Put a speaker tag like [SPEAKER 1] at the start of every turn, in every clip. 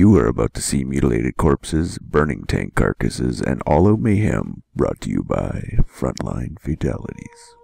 [SPEAKER 1] You are about to see mutilated corpses, burning tank carcasses, and all out mayhem, brought to you by Frontline Fatalities.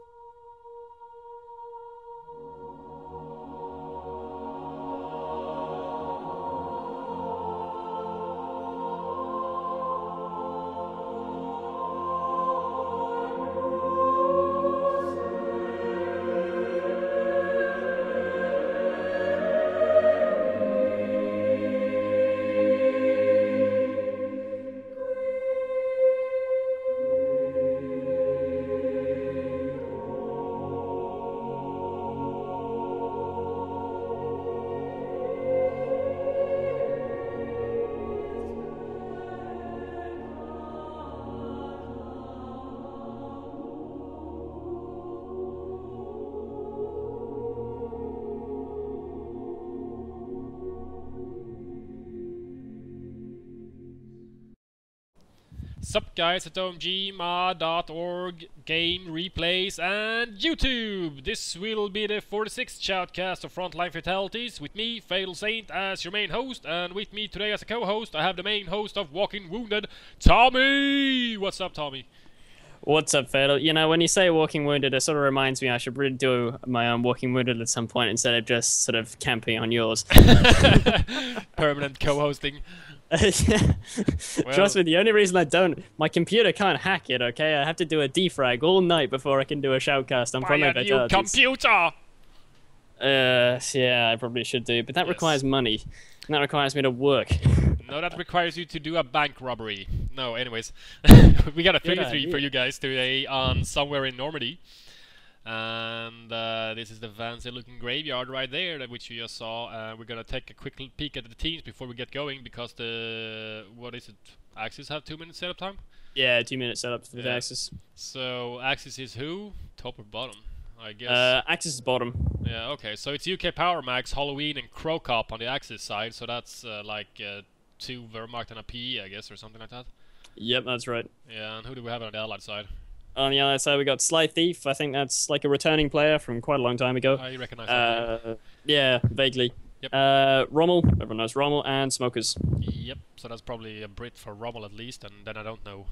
[SPEAKER 2] Sup guys at omgma.org, game replays and YouTube! This will be the 46th shoutcast of Frontline Fatalities with me, FatalSaint, as your main host, and with me today as a co-host I have the main host of Walking Wounded, Tommy! What's up, Tommy?
[SPEAKER 3] What's up, Fatal? You know, when you say Walking Wounded, it sort of reminds me I should really do my own Walking Wounded at some point instead of just sort of camping on yours.
[SPEAKER 2] Permanent co-hosting.
[SPEAKER 3] Yeah.
[SPEAKER 2] Well,
[SPEAKER 3] Trust me, the only reason I don't, my computer can't hack it, okay? I have to do a defrag all night before I can do a shoutcast on Frontline
[SPEAKER 2] buy a new
[SPEAKER 3] Fatalities.
[SPEAKER 2] computer!
[SPEAKER 3] Yeah, I probably should do, but that requires money, and that requires me to work.
[SPEAKER 2] No, that requires you to do a bank robbery. No, anyways. We got a 33 for you guys today on somewhere in Normandy. And this is the fancy looking graveyard right there, which you just saw. We're gonna take a quick peek at the teams before we get going, because the, what is it, Axis have 2 minutes setup time?
[SPEAKER 3] Yeah, 2 minute setup for the Axis.
[SPEAKER 2] So Axis is who? Top or bottom? I guess.
[SPEAKER 3] Axis is bottom.
[SPEAKER 2] Yeah, okay, so it's UK Power Max, Halloween and Crow Cop on the Axis side, so that's like 2 Wehrmacht and a PE, I guess, or something like that.
[SPEAKER 3] Yep, that's right.
[SPEAKER 2] Yeah, and who do we have on the Allied side?
[SPEAKER 3] On the other side, we got Sly Thief. I think that's like a returning player from quite a long time ago.
[SPEAKER 2] I recognize that name.
[SPEAKER 3] Yeah, vaguely.
[SPEAKER 2] Yep.
[SPEAKER 3] Rommel, everyone knows Rommel, and Smokers.
[SPEAKER 2] Yep, so that's probably a Brit for Rommel at least, and then I don't know.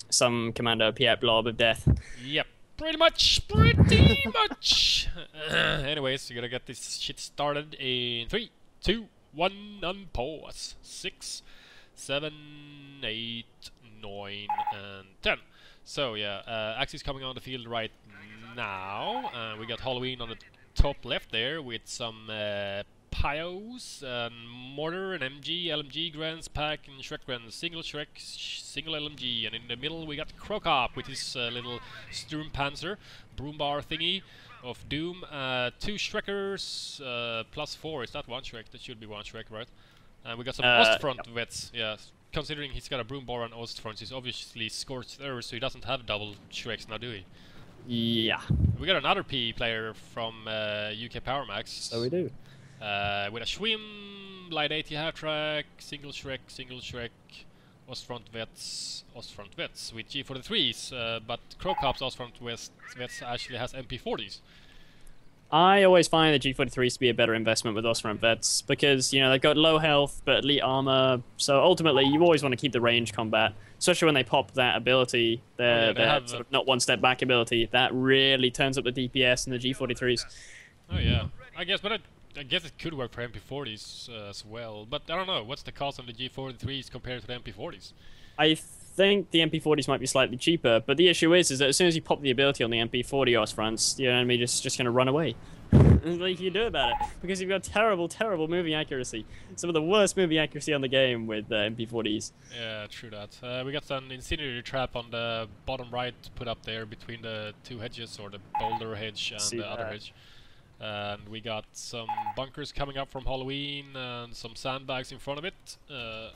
[SPEAKER 3] Some Commando Piat Blob of Death.
[SPEAKER 2] Yep, pretty much, pretty much. Anyways, you gotta get this shit started in 3, 2, 1, and pause. 6, 7, 8, 9, and 10. So yeah, Axis coming on the field right now. We got Halloween on the top left there with some Pios and Mortar and MG, LMG grants, Pack and Shrek grants, single Shrek, single LMG, and in the middle we got Krokop with his little Sturmpanzer, Broombar thingy of Doom, 2 Shrekkers, plus 4, is that 1 Shrek? That should be 1 Shrek, right? And we got some Ostfront vets, yeah. Considering he's got a Broombar and Ostfront, he's obviously Scorched Earth, so he doesn't have double Shreks now, do he?
[SPEAKER 3] Yeah.
[SPEAKER 2] We got another PE player from UK Power Max.
[SPEAKER 3] So we do.
[SPEAKER 2] With a Schwim, Light 80 half-track, single Shrek, Ostfront vets with G43s, but Crocop's Ostfront vets actually has MP40s.
[SPEAKER 3] I always find the G43s to be a better investment with Ostfront vets because, you know, they've got low health but elite armor, so ultimately you always want to keep the range combat, especially when they pop that ability, their sort of not one step back ability, that really turns up the DPS in the G43s.
[SPEAKER 2] Oh yeah, I guess, but I guess it could work for MP40s as well, but I don't know, what's the cost on the G43s compared to the MP40s? I
[SPEAKER 3] think the MP40s might be slightly cheaper, but the issue is that as soon as you pop the ability on the MP40 Ostfronts, the enemy just going to run away. There's nothing you can do about it, because you've got terrible, terrible moving accuracy. Some of the worst moving accuracy on the game with MP40s.
[SPEAKER 2] Yeah, true that. We got an incendiary trap on the bottom right put up there between the 2 hedges, or the boulder hedge and the other hedge. And we got some bunkers coming up from Halloween and some sandbags in front of it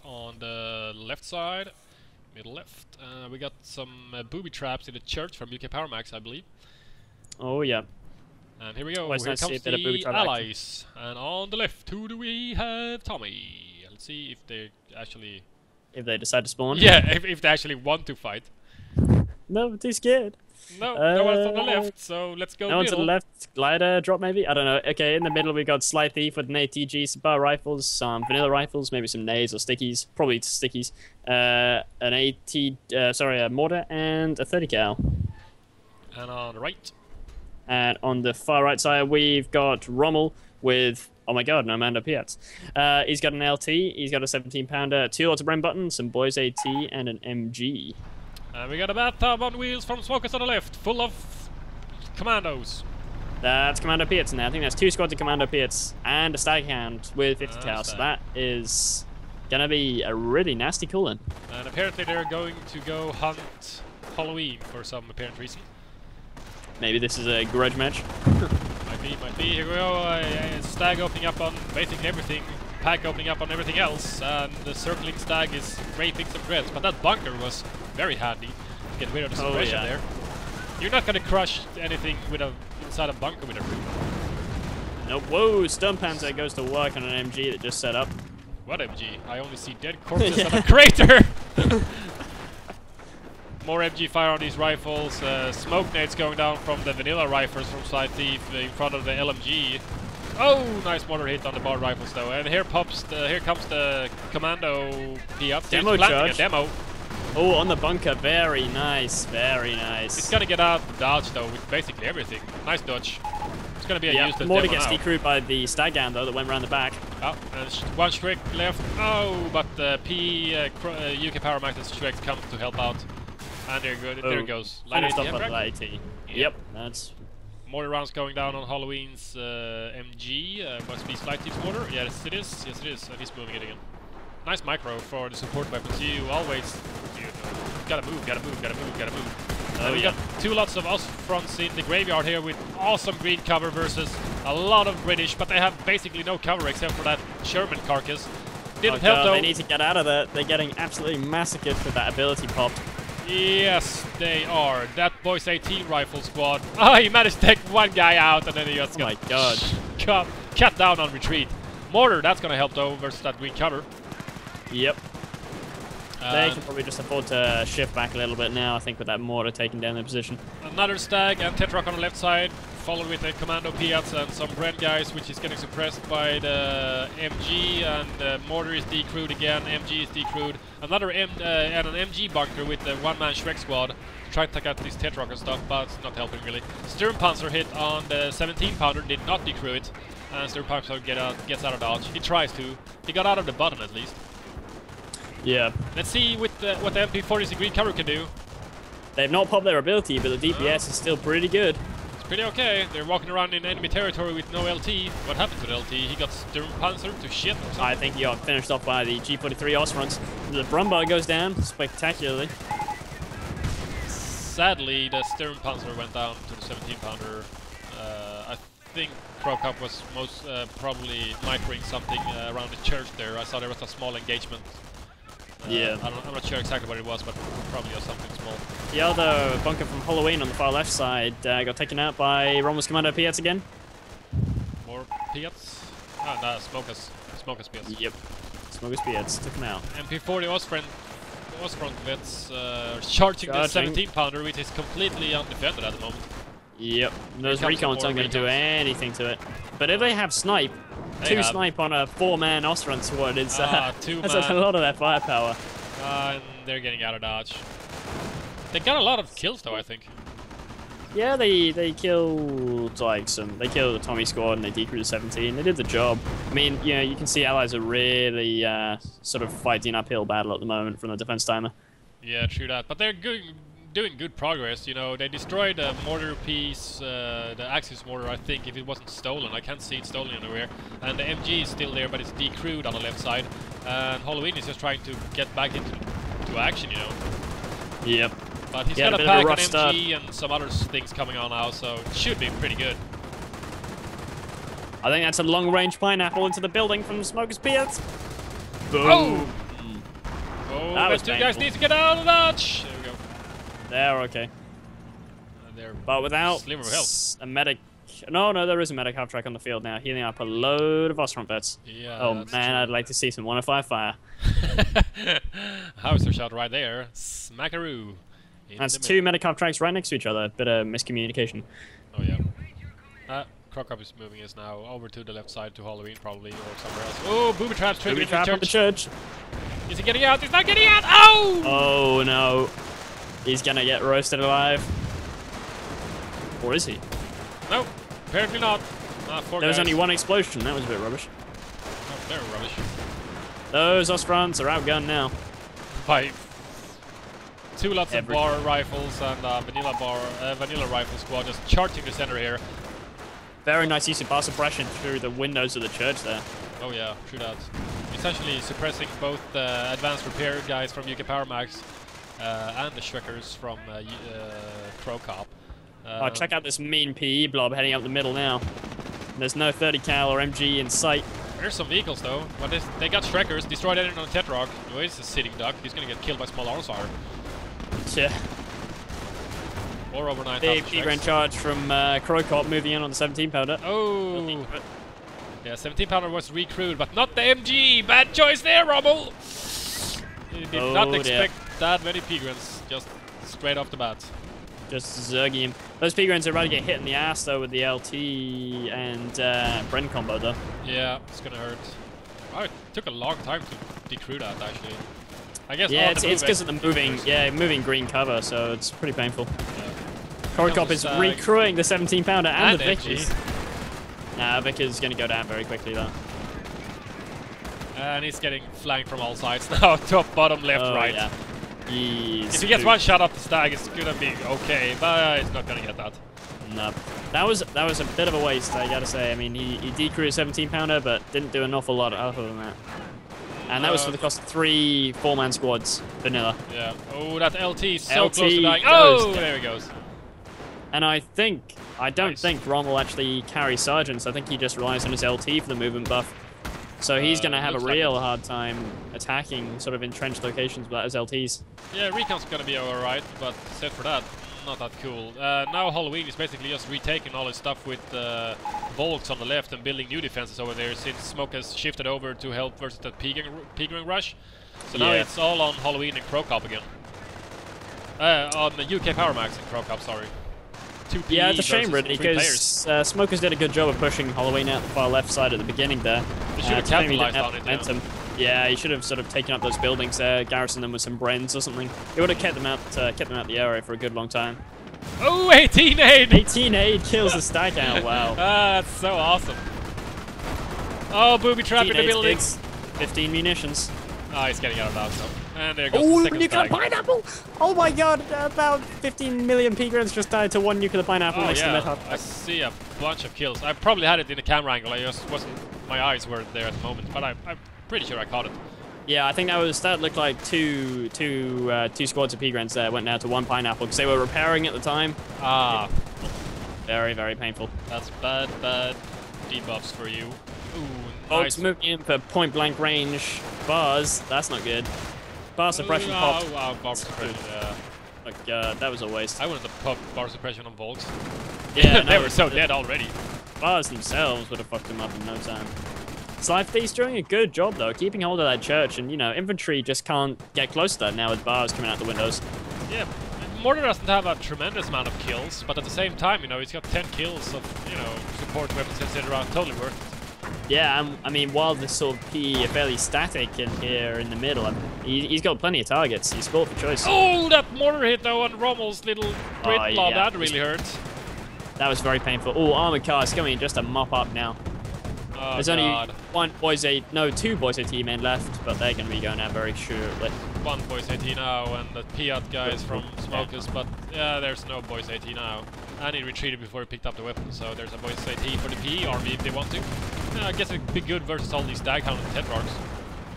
[SPEAKER 2] on the left side. Middle left. We got some booby traps in the church from UK Power Max, I believe.
[SPEAKER 3] Oh yeah.
[SPEAKER 2] And here we go.
[SPEAKER 3] Always
[SPEAKER 2] Here
[SPEAKER 3] nice to
[SPEAKER 2] comes
[SPEAKER 3] see a bit of booby
[SPEAKER 2] the
[SPEAKER 3] trap
[SPEAKER 2] allies. And on the left, who do we have? Tommy. Let's see if they actually...
[SPEAKER 3] If they decide to spawn.
[SPEAKER 2] Yeah, if they actually want to fight.
[SPEAKER 3] No, I'm too scared.
[SPEAKER 2] No, no one's on the left, so let's go
[SPEAKER 3] No one to
[SPEAKER 2] middle.
[SPEAKER 3] the left. Glider drop maybe? I don't know. Okay, in the middle we got Sly Thief with an ATG, some bar rifles, some vanilla rifles, maybe some nades or stickies. Probably stickies. A mortar and a 30 cal.
[SPEAKER 2] And on the right.
[SPEAKER 3] And on the far right side we've got Rommel with, oh my god, no Mando Piats. He's got an LT, he's got a 17-pounder, 2 lots of Bren button, some Boys AT, and an MG.
[SPEAKER 2] And we got a bathtub on wheels from Smokers on the left, full of commandos.
[SPEAKER 3] That's Commando Piats now. I think that's 2 squads of Commando Piats and a Stag Hound with 50 cal. So that is gonna be a really nasty call-in.
[SPEAKER 2] And apparently they're going to go hunt Halloween for some apparent reason.
[SPEAKER 3] Maybe this is a grudge match.
[SPEAKER 2] Might be. Here we go. Stag opening up on basically everything. Pack opening up on everything else. And the circling Stag is raping some dreads. But that bunker was very handy to get rid of the suppression there. You're not gonna crush anything with inside a bunker with a room.
[SPEAKER 3] Nope. Whoa, Stun Panzer goes to work on an MG that just set up.
[SPEAKER 2] What MG? I only see dead corpses on a crater! More MG fire on these rifles. Smoke nades going down from the vanilla rifles from Sly Thief in front of the LMG. Oh, nice mortar hit on the bar rifles though. And here comes the commando P-up.
[SPEAKER 3] Demo charge.
[SPEAKER 2] A demo.
[SPEAKER 3] Oh, on the bunker. Very nice. Very nice.
[SPEAKER 2] It's gonna get out of dodge though with basically everything. Nice dodge. It's gonna be a useless
[SPEAKER 3] mortar
[SPEAKER 2] demo
[SPEAKER 3] gets
[SPEAKER 2] now.
[SPEAKER 3] decrewed by the Stag Hound though that went around the back.
[SPEAKER 2] Oh, and one Shrek left. Oh, but the UK Power Magnus Shrek comes to help out. And there it goes.
[SPEAKER 3] Finished off
[SPEAKER 2] AT,
[SPEAKER 3] on
[SPEAKER 2] right?
[SPEAKER 3] Light AT. Yep, that's...
[SPEAKER 2] Mortar rounds going down on Halloween's MG. Must be Sly Thief's mortar. Yes, it is. Yes, it is. And he's moving it again. Nice micro for the support weapons. You always gotta move. We got 2 lots of us fronts in the graveyard here with awesome green cover versus a lot of British, but they have basically no cover except for that Sherman carcass. Didn't help though.
[SPEAKER 3] They need to get out of there. They're getting absolutely massacred with that ability popped.
[SPEAKER 2] Yes, they are. That Boys 18 rifle squad. Oh, he managed to take one guy out and then he just got cut down on retreat. Mortar, that's gonna help though versus that green cover.
[SPEAKER 3] Yep. They can probably just afford to shift back a little bit now, I think, with that mortar taking down their position.
[SPEAKER 2] Another Stag and Tetrock on the left side, followed with the Commando Piats and some Bren guys, which is getting suppressed by the MG, and mortar is decrewed again, MG is decrewed. Another and an MG bunker with the one-man Shrek squad to try to take out these Tetrock and stuff, but it's not helping really. Sturmpanzer hit on the 17-pounder, did not decrew it, and Sturmpanzer gets out of dodge. He tries to. He got out of the bottom at least.
[SPEAKER 3] Yeah.
[SPEAKER 2] Let's see what the MP40's green cover can do.
[SPEAKER 3] They've not popped their ability, but the DPS is still pretty good.
[SPEAKER 2] It's pretty okay. They're walking around in enemy territory with no LT. What happened to the LT? He got Sturmpanzer to shit or something?
[SPEAKER 3] I think he got finished off by the G43 Osfronts. The Brumbar goes down spectacularly.
[SPEAKER 2] Sadly, the Sturmpanzer went down to the 17-pounder. I think Crocop was most probably microing something around the church there. I saw there was a small engagement.
[SPEAKER 3] Yeah.
[SPEAKER 2] I'm not sure exactly what it was, but probably something small.
[SPEAKER 3] The other bunker from Halloween on the far left side got taken out by Romulus Commando Piats again.
[SPEAKER 2] More Piats? Ah, no, Smokers Piats.
[SPEAKER 3] Yep. Smokers Piats took him out.
[SPEAKER 2] MP40 Osfront vets charging the 17-pounder, which is completely undefended at the moment.
[SPEAKER 3] Yep. Those recons aren't going to do anything to it. But if they have snipe, two snipe on a 4-man Osfront squad is that's a lot of their firepower.
[SPEAKER 2] And they're getting out of dodge. They got a lot of kills though, I think.
[SPEAKER 3] Yeah, they killed like they killed the Tommy squad and they decrewed the 17. They did the job. I mean, you know, you can see allies are really sort of fighting an uphill battle at the moment from the defense timer.
[SPEAKER 2] Yeah, true that. But they're doing good progress. You know, they destroyed the mortar piece, the Axis mortar, I think, if it wasn't stolen. I can't see it stolen anywhere. And the MG is still there, but it's decrewed on the left side. And Halloween is just trying to get back into action, you know.
[SPEAKER 3] Yep.
[SPEAKER 2] But he's got a pack on MG and some other things coming on now, so it should be pretty good.
[SPEAKER 3] I think that's a long-range pineapple into the building from Smokers Piats. Boom.
[SPEAKER 2] Oh! Oh, those 2 guys need to get out of dodge! There we go.
[SPEAKER 3] They're okay. But without a medic... No, there is a medic half-track on the field now, healing up a load of Osfront vets.
[SPEAKER 2] Yeah,
[SPEAKER 3] oh man, true. I'd like to see some 105 fire.
[SPEAKER 2] Howitzer shot right there. Smackaroo.
[SPEAKER 3] That's two Medicop tracks right next to each other. Bit of miscommunication.
[SPEAKER 2] Oh yeah. Crocop is moving us now over to the left side to Halloween probably or somewhere else. Oh, booby traps triggering
[SPEAKER 3] Booby trap on the church.
[SPEAKER 2] Is he getting out? He's not getting out! Oh!
[SPEAKER 3] Oh no. He's gonna get roasted alive. Or is he?
[SPEAKER 2] No, apparently not.
[SPEAKER 3] There was only one explosion. That was a bit rubbish.
[SPEAKER 2] Oh, they're rubbish.
[SPEAKER 3] Those Osprons are outgunned now.
[SPEAKER 2] By two lots of bar rifles and vanilla rifle squad just charging the center here.
[SPEAKER 3] Very nice use of bar suppression through the windows of the church there.
[SPEAKER 2] Oh yeah, true that. Essentially suppressing both the advanced repair guys from UK Power Max and the Shrekers from Crocop.
[SPEAKER 3] Oh, check out this mean PE blob heading up the middle now. There's no 30 cal or MG in sight.
[SPEAKER 2] There's some vehicles though, but they got Shrekers, destroyed anything on Tetrarch. Oh, he's a sitting duck, he's gonna get killed by small arms fire.
[SPEAKER 3] Yeah.
[SPEAKER 2] Or over 9,000
[SPEAKER 3] Big P-Grand charge from Crocop moving in on the 17 pounder.
[SPEAKER 2] Oh! Yeah, 17 pounder was recruited, but not the MG! Bad choice there, Rommel! You did not expect that many P-Grants, just straight off the bat.
[SPEAKER 3] Just zerging him. Those P-Grants are about to get hit in the ass though with the LT and Bren combo though.
[SPEAKER 2] Yeah, it's gonna hurt. Oh, it took a long time to decrew that actually. I guess
[SPEAKER 3] yeah, it's because of the moving green cover, so it's pretty painful.
[SPEAKER 2] Yeah.
[SPEAKER 3] Crocop is recruiting the 17 pounder and the Vickers. Nah, Vickers going to go down very quickly though.
[SPEAKER 2] And he's getting flanked from all sides now. Top, bottom, left, right.
[SPEAKER 3] Yeah.
[SPEAKER 2] If he gets one shot up the stag, it's gonna be okay, but he's not gonna get that.
[SPEAKER 3] No. That was a bit of a waste, I gotta say. I mean, he decrewed a 17 pounder, but didn't do an awful lot other than that. And that was for the cost of 3 4-man squads, vanilla.
[SPEAKER 2] Yeah. Oh, that LT is so close to dying.
[SPEAKER 3] Oh,
[SPEAKER 2] there he goes.
[SPEAKER 3] And I don't think Rommel actually carries sergeants. I think he just relies on his LT for the movement buff. So he's going to have a real hard time attacking sort of entrenched locations without his LTs.
[SPEAKER 2] Yeah, Recon's going to be alright, but except for that, not that cool. Now Halloween is basically just retaking all his stuff with Volks on the left and building new defenses over there since Smoke has shifted over to help versus that Pigram rush. So now it's all on Halloween and Crocop again. On the UK Power Max and Crocop, sorry.
[SPEAKER 3] Yeah, it's a shame really, because Smokers did a good job of pushing Halloween out the far left side at the beginning there.
[SPEAKER 2] They should have capitalized on it,
[SPEAKER 3] yeah, he should have sort of taken up those buildings there, garrisoned them with some Brens or something. It would have kept them out the area for a good long time.
[SPEAKER 2] Oh, 18 aid!
[SPEAKER 3] 18 aid kills the stag out, wow.
[SPEAKER 2] That's so awesome. Oh, booby trap in the buildings.
[SPEAKER 3] 15 munitions.
[SPEAKER 2] Oh, he's getting out of that stuff. And there goes the second
[SPEAKER 3] nuclear
[SPEAKER 2] stag.
[SPEAKER 3] pineapple! Oh my god, about 15 million P-Grants just died to one nuclear pineapple next to the mid-hub.
[SPEAKER 2] I see a bunch of kills. I probably had it in the camera angle, I just wasn't, my eyes weren't there at the moment, but I'm pretty sure I caught it.
[SPEAKER 3] Yeah, I think that looked like two squads of P-Grants there went down to one pineapple because they were repairing at the time.
[SPEAKER 2] Ah.
[SPEAKER 3] Very, very painful.
[SPEAKER 2] That's bad debuffs for you. Ooh,
[SPEAKER 3] Volks
[SPEAKER 2] nice.
[SPEAKER 3] moving in for point blank range bars. That's not good. Bar suppression popped.
[SPEAKER 2] Wow, bar suppression, yeah.
[SPEAKER 3] Oh god, that was a waste.
[SPEAKER 2] I wanted to pop bar suppression on Volks.
[SPEAKER 3] Yeah,
[SPEAKER 2] they were so dead already.
[SPEAKER 3] Bars themselves would have fucked them up in no time. Slife Thief's doing a good job though, keeping hold of that church, and you know, infantry just can't get close to that now with bars coming out the windows.
[SPEAKER 2] Yeah, Mortar doesn't have a tremendous amount of kills, but at the same time, you know, he's got 10 kills of, you know, support weapons, etc. Totally worth it.
[SPEAKER 3] Yeah, I mean, while this sort of PE are fairly static in here in the middle, he's got plenty of targets. He's scored for choice.
[SPEAKER 2] Oh, that mortar hit though on Rommel's little Brit blob, that really hurt.
[SPEAKER 3] That was very painful. Oh, armored cars coming just to mop up now.
[SPEAKER 2] Oh,
[SPEAKER 3] there's only two Boys AT men left, but they're going to be going out very shortly.
[SPEAKER 2] One Boys AT now, and the Piat guys from Smokers, but yeah, there's no Boys AT now. And he retreated before he picked up the weapon, so there's a Boys AT for the PE army if they want to. I guess it'd be good versus all these Staghound and Tetrarchs.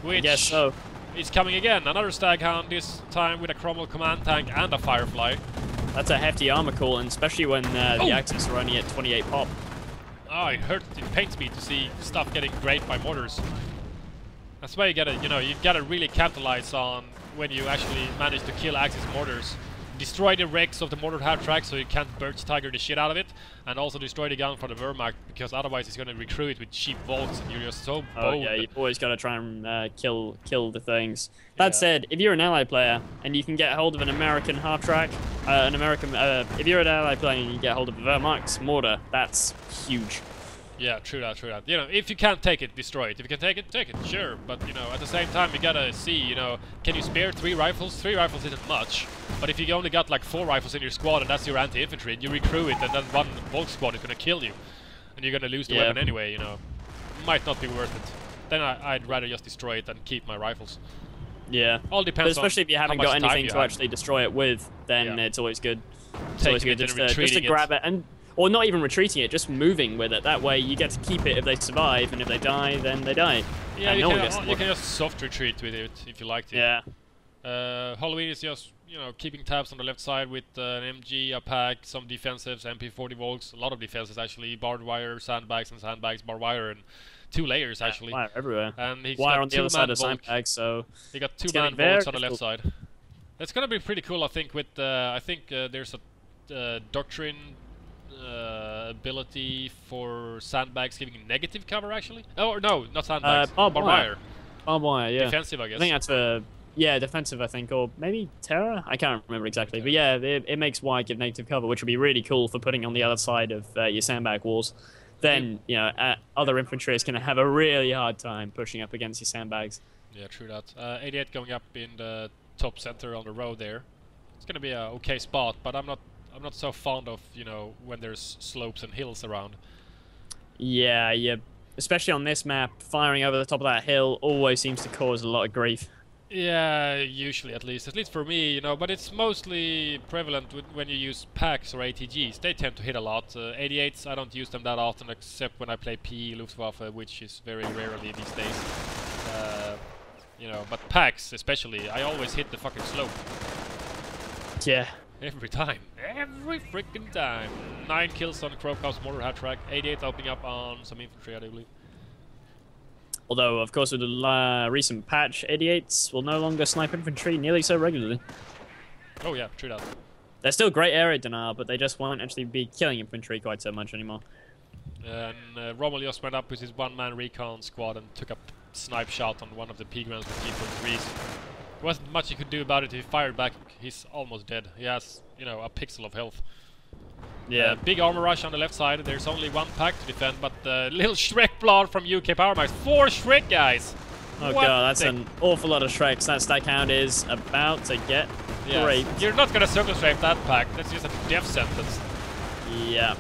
[SPEAKER 2] Which
[SPEAKER 3] I guess so.
[SPEAKER 2] Is coming again. Another Staghound, this time with a Cromwell command tank and a Firefly.
[SPEAKER 3] That's a hefty armor call, and especially when the Axis are only at 28 pop.
[SPEAKER 2] Oh, it pains me to see stuff getting great by mortars. That's why you gotta, you know, you gotta really capitalize on when you actually manage to kill Axis mortars destroy the wrecks of the mortar half-track so you can't birch tiger the shit out of it, and also destroy the gun for the Wehrmacht, because otherwise it's gonna recruit with cheap volts and you're just so boned.
[SPEAKER 3] Yeah, you've always got to try and kill the things. That said, if you're an Allied player and you can get hold of an American half-track, if you're an Allied player and you can get hold of a Wehrmacht's mortar, that's huge.
[SPEAKER 2] Yeah, true that, true that. You know, if you can't take it, destroy it. If you can take it, sure. But, you know, at the same time, you gotta see, you know, can you spare 3 rifles? 3 rifles isn't much. But if you only got like 4 rifles in your squad and that's your anti-infantry, and you recruit it, and then one Volk squad is gonna kill you. And you're gonna lose the weapon anyway, you know. Might not be worth it. Then I'd rather just destroy it and keep my rifles.
[SPEAKER 3] Yeah.
[SPEAKER 2] All depends
[SPEAKER 3] but especially if you haven't got anything to actually destroy it with, then it's always good. It's always good just to grab it. And or not even retreating it, just moving with it. That way you get to keep it if they survive, and if they die, then they die.
[SPEAKER 2] Yeah, you can just soft retreat with it if you like to.
[SPEAKER 3] Yeah.
[SPEAKER 2] Halloween is just, you know, keeping tabs on the left side with an MG, a pack, some defensives, MP40 Volks, a lot of defenses actually, barbed wire, sandbags, barbed wire, and 2 layers actually.
[SPEAKER 3] Wire everywhere.
[SPEAKER 2] And he's
[SPEAKER 3] wire
[SPEAKER 2] got
[SPEAKER 3] on the other side of sandbags, so...
[SPEAKER 2] He got 2-man Volks on the left side. That's gonna be pretty cool, I think, with, there's a doctrine ability for sandbags giving negative cover actually. Oh no, not sandbags.
[SPEAKER 3] Barbed wire. Barbed wire, yeah.
[SPEAKER 2] Defensive, I guess.
[SPEAKER 3] I think that's for defensive. I think, or maybe terror. I can't remember exactly, but yeah, it makes wire give negative cover, which would be really cool for putting on the other side of your sandbag walls. Then you know, other infantry is going to have a really hard time pushing up against your sandbags.
[SPEAKER 2] Yeah, true that. 88 going up in the top center on the road there. It's going to be a okay spot, but I'm not so fond of, you know, when there's slopes and hills around.
[SPEAKER 3] Yeah, especially on this map, firing over the top of that hill always seems to cause a lot of grief.
[SPEAKER 2] Yeah, usually at least for me, you know, but it's mostly prevalent when you use packs or ATGs. They tend to hit a lot. 88s, I don't use them that often except when I play PE Luftwaffe, which is very rarely these days. You know, but packs especially, I always hit the fucking slope.
[SPEAKER 3] Yeah.
[SPEAKER 2] Every time. Every freaking time. 9 kills on Crowcast mortar hat track. 88 opening up on some infantry, I do believe.
[SPEAKER 3] Although, of course, with the recent patch, 88s will no longer snipe infantry nearly so regularly.
[SPEAKER 2] Oh yeah, true that.
[SPEAKER 3] They're still great area denial, but they just won't actually be killing infantry quite so much anymore.
[SPEAKER 2] And Rommel just went up with his 1-man recon squad and took a snipe shot on one of the P-grounds with G43s. There wasn't much he could do about it. If he fired back, he's almost dead. He has, you know, a pixel of health.
[SPEAKER 3] Yeah.
[SPEAKER 2] Big armor rush on the left side. There's only 1 pack to defend, but little Shrek blood from UK Power Max. 4 Shrek, guys!
[SPEAKER 3] Oh god, that's an awful lot of Shreks. That stack count is about to get great.
[SPEAKER 2] You're not gonna circle strafe that pack. That's just a death sentence.
[SPEAKER 3] Yeah.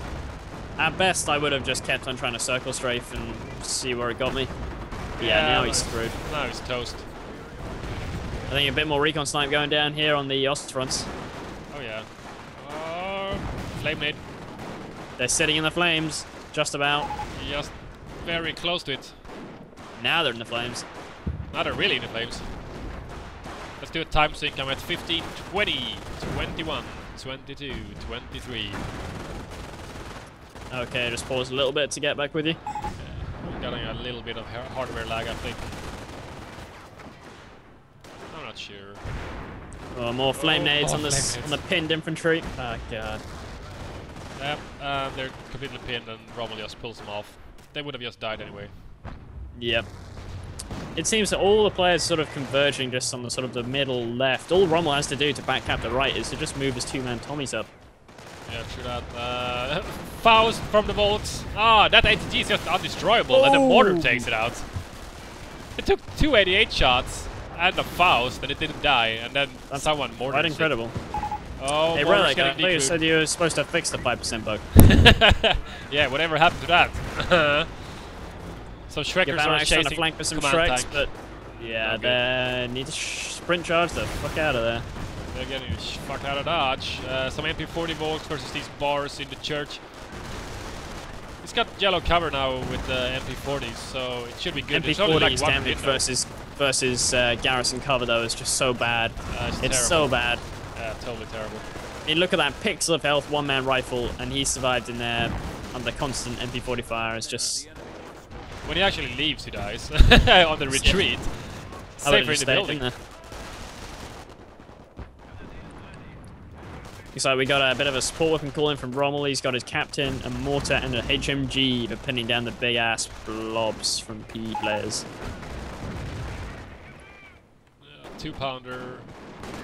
[SPEAKER 3] At best, I would have just kept on trying to circle strafe and see where it got me. Yeah, now he's screwed.
[SPEAKER 2] Now he's toast.
[SPEAKER 3] I think a bit more recon snipe going down here on the Ost fronts.
[SPEAKER 2] Oh yeah. Flame nade.
[SPEAKER 3] They're sitting in the flames, just about.
[SPEAKER 2] Just very close to it.
[SPEAKER 3] Now they're in the flames.
[SPEAKER 2] Now they're really in the flames. Let's do a time sync. I'm at 15, 20, 21, 22, 23.
[SPEAKER 3] Okay, just pause a little bit to get back with you.
[SPEAKER 2] I'm getting a little bit of hardware lag, I think. I'm not sure.
[SPEAKER 3] Oh, more flame nades on the pinned infantry. Oh god.
[SPEAKER 2] Yep, they're completely pinned and Rommel just pulls them off. They would have just died anyway.
[SPEAKER 3] Yep. It seems that all the players sort of converging just on the sort of the middle left. All Rommel has to do to backcap the right is to just move his 2-man Tommies up.
[SPEAKER 2] Yeah, true that. Faust from the Volks. Ah, that ATG is just undestroyable, and the mortar takes it out. It took 2 88 shots and a Faust, and it didn't die, and then someone mortared.
[SPEAKER 3] Quite incredible.
[SPEAKER 2] Oh,
[SPEAKER 3] hey, Relic, I thought you said you were supposed to fix the 5% bug.
[SPEAKER 2] Yeah, whatever happened to that? So Shrekkers are chasing
[SPEAKER 3] on the flank with some
[SPEAKER 2] Shreks,
[SPEAKER 3] tank. But yeah, they need to sprint charge the fuck out of there.
[SPEAKER 2] They're getting the fuck out of Dodge. Some MP40 Volks versus these bars in the church. It's got yellow cover now with the MP40s, so it should be good.
[SPEAKER 3] MP40's damage versus garrison cover though is just so bad. It's so bad.
[SPEAKER 2] Yeah, totally terrible.
[SPEAKER 3] I mean, look at that pixel of health, 1-man rifle, and he survived in there under constant MP40 fire. It's just...
[SPEAKER 2] When he actually leaves, he dies on the retreat. Safer in the building.
[SPEAKER 3] Looks like we got a bit of a support weapon call in from Rommel. He's got his captain, a mortar, and a HMG for pinning down the big-ass blobs from PE players.
[SPEAKER 2] 2-pounder,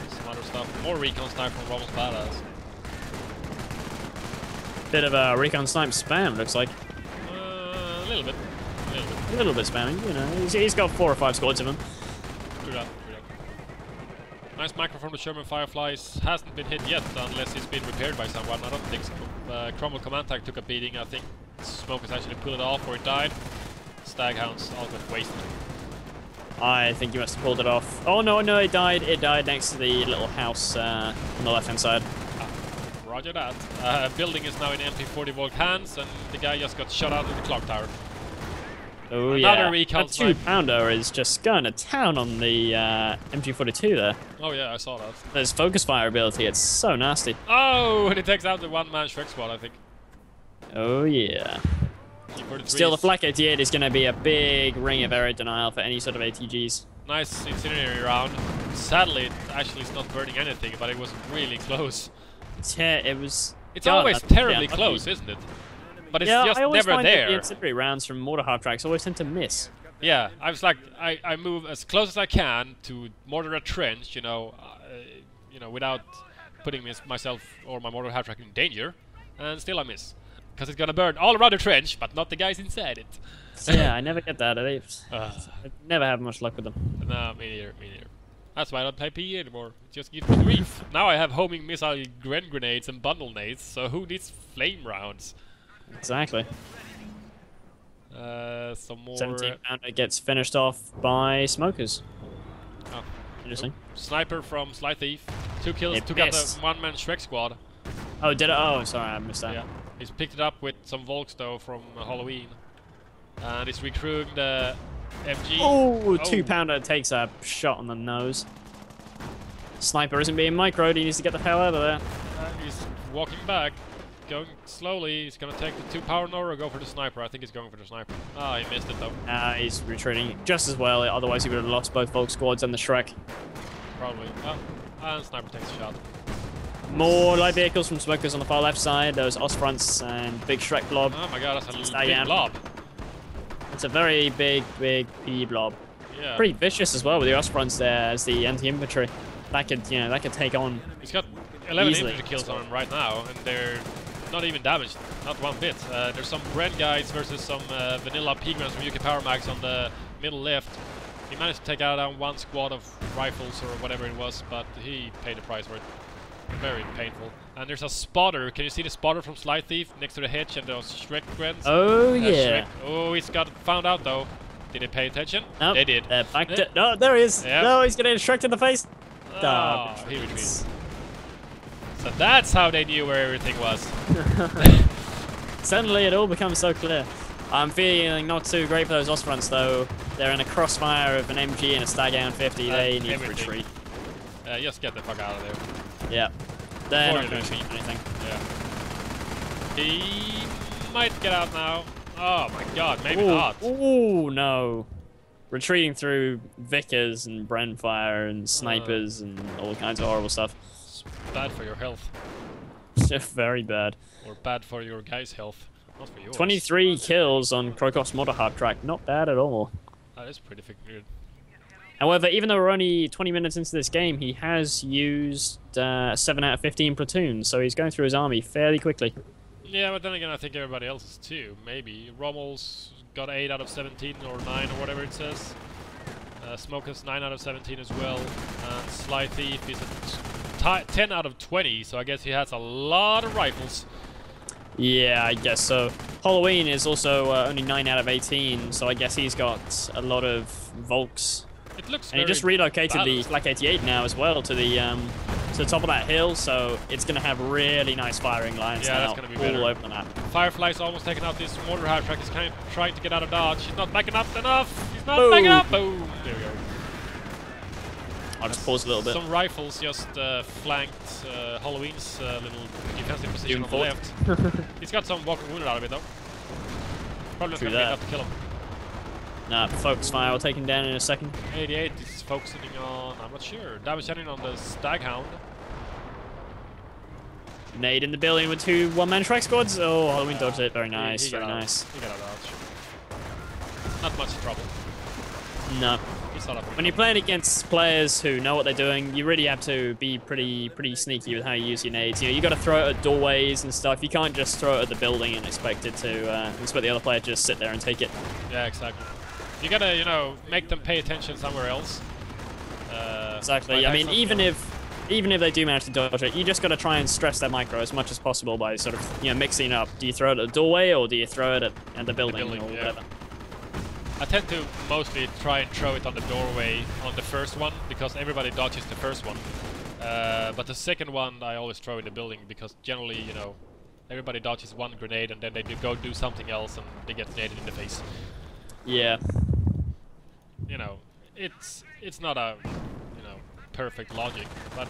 [SPEAKER 2] some other stuff. More recon snipe from Rommel's badass.
[SPEAKER 3] Bit of a recon snipe spam, looks like.
[SPEAKER 2] A little bit.
[SPEAKER 3] A little bit spamming, you know. He's got 4 or 5 squads of them.
[SPEAKER 2] True that. Nice micro from the Sherman Fireflies. Hasn't been hit yet, unless he's been repaired by someone. I don't think so. Cromwell command tag took a beating. I think Smokers actually pulled it off, or it died. Staghounds all got wasted.
[SPEAKER 3] I think he must have pulled it off. Oh no, it died. It died next to the little house on the left-hand side.
[SPEAKER 2] Roger that. Building is now in MP40 Volk hands, and the guy just got shot out of the clock tower.
[SPEAKER 3] Oh
[SPEAKER 2] Another
[SPEAKER 3] yeah,
[SPEAKER 2] recon
[SPEAKER 3] that 2-pounder is just going to town on the MG42 there.
[SPEAKER 2] Oh yeah, I saw that.
[SPEAKER 3] There's focus fire ability, it's so nasty.
[SPEAKER 2] Oh, and it takes out the one-man Shrek squad, I think.
[SPEAKER 3] Oh yeah. Still, the Flak 88 is going to be a big ring of error denial for any sort of ATGs.
[SPEAKER 2] Nice incendiary round. Sadly, it actually is not burning anything, but it was really close.
[SPEAKER 3] Yeah, it was...
[SPEAKER 2] It's always terribly close, isn't it? But it's just
[SPEAKER 3] I always
[SPEAKER 2] never
[SPEAKER 3] find
[SPEAKER 2] there.
[SPEAKER 3] That the incendiary rounds from mortar half tracks always tend to miss.
[SPEAKER 2] Yeah, I was like, I move as close as I can to mortar a trench, you know, without putting myself or my mortar half track in danger, and still I miss, because it's gonna burn all around the trench, but not the guys inside it.
[SPEAKER 3] Yeah, I never get that. I never have much luck with them.
[SPEAKER 2] No, me neither. That's why I don't play PE anymore. It just gives me grief. Now I have homing missile grenades and bundle nades, so who needs flame rounds?
[SPEAKER 3] Exactly.
[SPEAKER 2] Some more...
[SPEAKER 3] 17-pounder gets finished off by Smokers.
[SPEAKER 2] Oh.
[SPEAKER 3] Interesting.
[SPEAKER 2] Sniper from Sly Thief. 2 kills,
[SPEAKER 3] It
[SPEAKER 2] took out
[SPEAKER 3] missed.
[SPEAKER 2] the one-man Shrek squad.
[SPEAKER 3] Oh, did it? Oh, sorry, I missed that.
[SPEAKER 2] Yeah. He's picked it up with some Volks, though, from Halloween. And he's recruiting the MG.
[SPEAKER 3] Oh, 2-pounder takes a shot on the nose. Sniper isn't being microed, he needs to get the hell out of there.
[SPEAKER 2] He's walking back. Going slowly, he's gonna take the 2-power or go for the sniper. I think he's going for the sniper. Ah, he missed it though.
[SPEAKER 3] He's retreating just as well, otherwise he would have lost both Volk squads and the Shrek.
[SPEAKER 2] Probably. Oh, and sniper takes a shot.
[SPEAKER 3] More light vehicles from Smokers on the far left side, those Osfronts and big Shrek blob.
[SPEAKER 2] Oh my god, that's a big blob.
[SPEAKER 3] It's a very big PE blob.
[SPEAKER 2] Yeah.
[SPEAKER 3] Pretty vicious as well with the Osfronts there as the anti-infantry. That could take on.
[SPEAKER 2] He's got 11
[SPEAKER 3] easily.
[SPEAKER 2] infantry kills on him right now, and they're not even damaged, not one bit. There's some Bren guys versus some vanilla Pigmans from UK Power Max on the middle left. He managed to take out one squad of rifles or whatever it was, but he paid the price for it. Very painful. And there's a spotter. Can you see the spotter from Sly Thief next to the hitch and those Shrek Grens?
[SPEAKER 3] Oh yeah.
[SPEAKER 2] Shrek. Oh, he's got found out though. Did they pay attention?
[SPEAKER 3] Nope.
[SPEAKER 2] They did.
[SPEAKER 3] No, there he is.
[SPEAKER 2] Yep.
[SPEAKER 3] No, he's getting Shrek in the face.
[SPEAKER 2] Oh, he retreats. So that's how they knew where everything was.
[SPEAKER 3] Suddenly it all becomes so clear. I'm feeling not too great for those Osfronts though. They're in a crossfire of an MG and a Staghound 50. They need to retreat.
[SPEAKER 2] Just get the fuck out of there.
[SPEAKER 3] Yeah. They're
[SPEAKER 2] Before
[SPEAKER 3] not going to
[SPEAKER 2] they
[SPEAKER 3] achieve anything.
[SPEAKER 2] Yeah. He might get out now. Oh my god, maybe not.
[SPEAKER 3] Ooh, no. Retreating through Vickers and Brenfire and snipers and all kinds of horrible stuff.
[SPEAKER 2] It's bad for your health.
[SPEAKER 3] Very bad.
[SPEAKER 2] Or bad for your guy's health. Not for yours.
[SPEAKER 3] 23 kills on Krokos Motor Hard Track. Not bad at all.
[SPEAKER 2] That is pretty fucking good.
[SPEAKER 3] However, even though we're only 20 minutes into this game, he has used 7 out of 15 platoons, so he's going through his army fairly quickly.
[SPEAKER 2] Yeah, but then again, I think everybody else is too. Maybe. Rommel's got 8 out of 17 or 9 or whatever it says. Smoker's 9 out of 17 as well. And Sly Thief is at 10 out of 20, so I guess he has a lot of rifles.
[SPEAKER 3] Yeah, I guess so. Halloween is also only 9 out of 18, so I guess he's got a lot of Volks.
[SPEAKER 2] It looks
[SPEAKER 3] and he just relocated the Flak 88 now as well to the top of that hill, so it's going to have really nice firing lines now,
[SPEAKER 2] that's gonna be better.
[SPEAKER 3] all over the map.
[SPEAKER 2] Firefly's almost taken out this mortar hard track. He's kind of trying to get out of dodge. He's not backing up enough. He's not backing up. Boom. There we go.
[SPEAKER 3] I'll just pause a little bit.
[SPEAKER 2] Some rifles just flanked Halloween's little defensive position on the left. He's got some walking wounded out of it though. Probably not going to be enough to kill him.
[SPEAKER 3] Nah, focus fire will take him down in a second.
[SPEAKER 2] 88 is focusing on, I'm not sure, damage ending on the Staghound.
[SPEAKER 3] Nade in the building with 2 one-man Shrek squads. Oh, Halloween dodged it. Very nice, very nice.
[SPEAKER 2] He got out of dodge. Not much trouble.
[SPEAKER 3] No. When you're playing against players who know what they're doing, you really have to be pretty sneaky with how you use your nades. You know, you got to throw it at doorways and stuff. You can't just throw it at the building and expect it to expect the other player to just sit there and take it.
[SPEAKER 2] Yeah, exactly. You gotta, you know, make them pay attention somewhere else.
[SPEAKER 3] Exactly. I mean, even if they do manage to dodge it, you just got to try and stress their micro as much as possible by sort of, you know, mixing up. Do you throw it at the doorway or do you throw it at the building or whatever?
[SPEAKER 2] I tend to mostly try and throw it on the doorway on the first one because everybody dodges the first one. But the second one I always throw in the building because generally, you know, everybody dodges one grenade and then they go do something else and they get grenaded in the face.
[SPEAKER 3] Yeah.
[SPEAKER 2] You know, it's not a, you know, perfect logic, but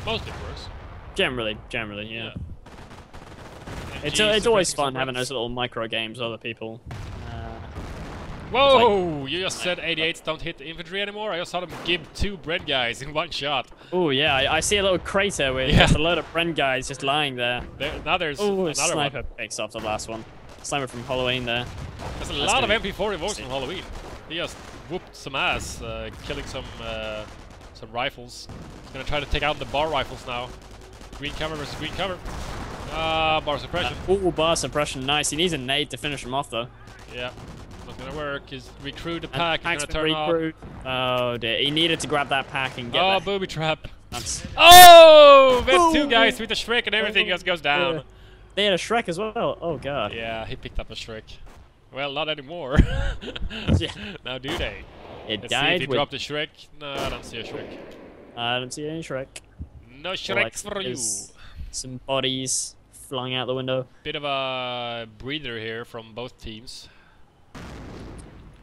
[SPEAKER 2] mostly it works.
[SPEAKER 3] Generally, yeah. It's always fun having those little micro games with other people.
[SPEAKER 2] Whoa! You just said 88s don't hit the infantry anymore? I just saw them give 2 Bren guys in 1 shot.
[SPEAKER 3] Oh yeah, I see a little crater with just a load of Bren guys just lying there.
[SPEAKER 2] Now there's another
[SPEAKER 3] sniper
[SPEAKER 2] one.
[SPEAKER 3] picks off the last one. Sniper from Halloween there.
[SPEAKER 2] There's a lot of MP4 evokes from Halloween. He just whooped some ass, killing some rifles. He's gonna try to take out the bar rifles now. Green cover versus green cover. Bar suppression.
[SPEAKER 3] Bar suppression, nice. He needs a nade to finish him off though.
[SPEAKER 2] Yeah. Not gonna work. He's recruit the pack. He's gonna turn
[SPEAKER 3] recruit. Oh dear, he needed to grab that pack and get that.
[SPEAKER 2] Booby trap. Oh! We had 2 guys with a Shrek and everything just goes down.
[SPEAKER 3] Yeah. They had a Shrek as well. Oh god.
[SPEAKER 2] Yeah, he picked up a Shrek. Well, not anymore.
[SPEAKER 3] Yeah.
[SPEAKER 2] Now do they?
[SPEAKER 3] It
[SPEAKER 2] Let's
[SPEAKER 3] died
[SPEAKER 2] see if he
[SPEAKER 3] with...
[SPEAKER 2] dropped a Shrek. No, I don't see a Shrek.
[SPEAKER 3] I don't see any Shrek.
[SPEAKER 2] No Shrek for you.
[SPEAKER 3] Some bodies flying out the window.
[SPEAKER 2] Bit of a breather here from both teams.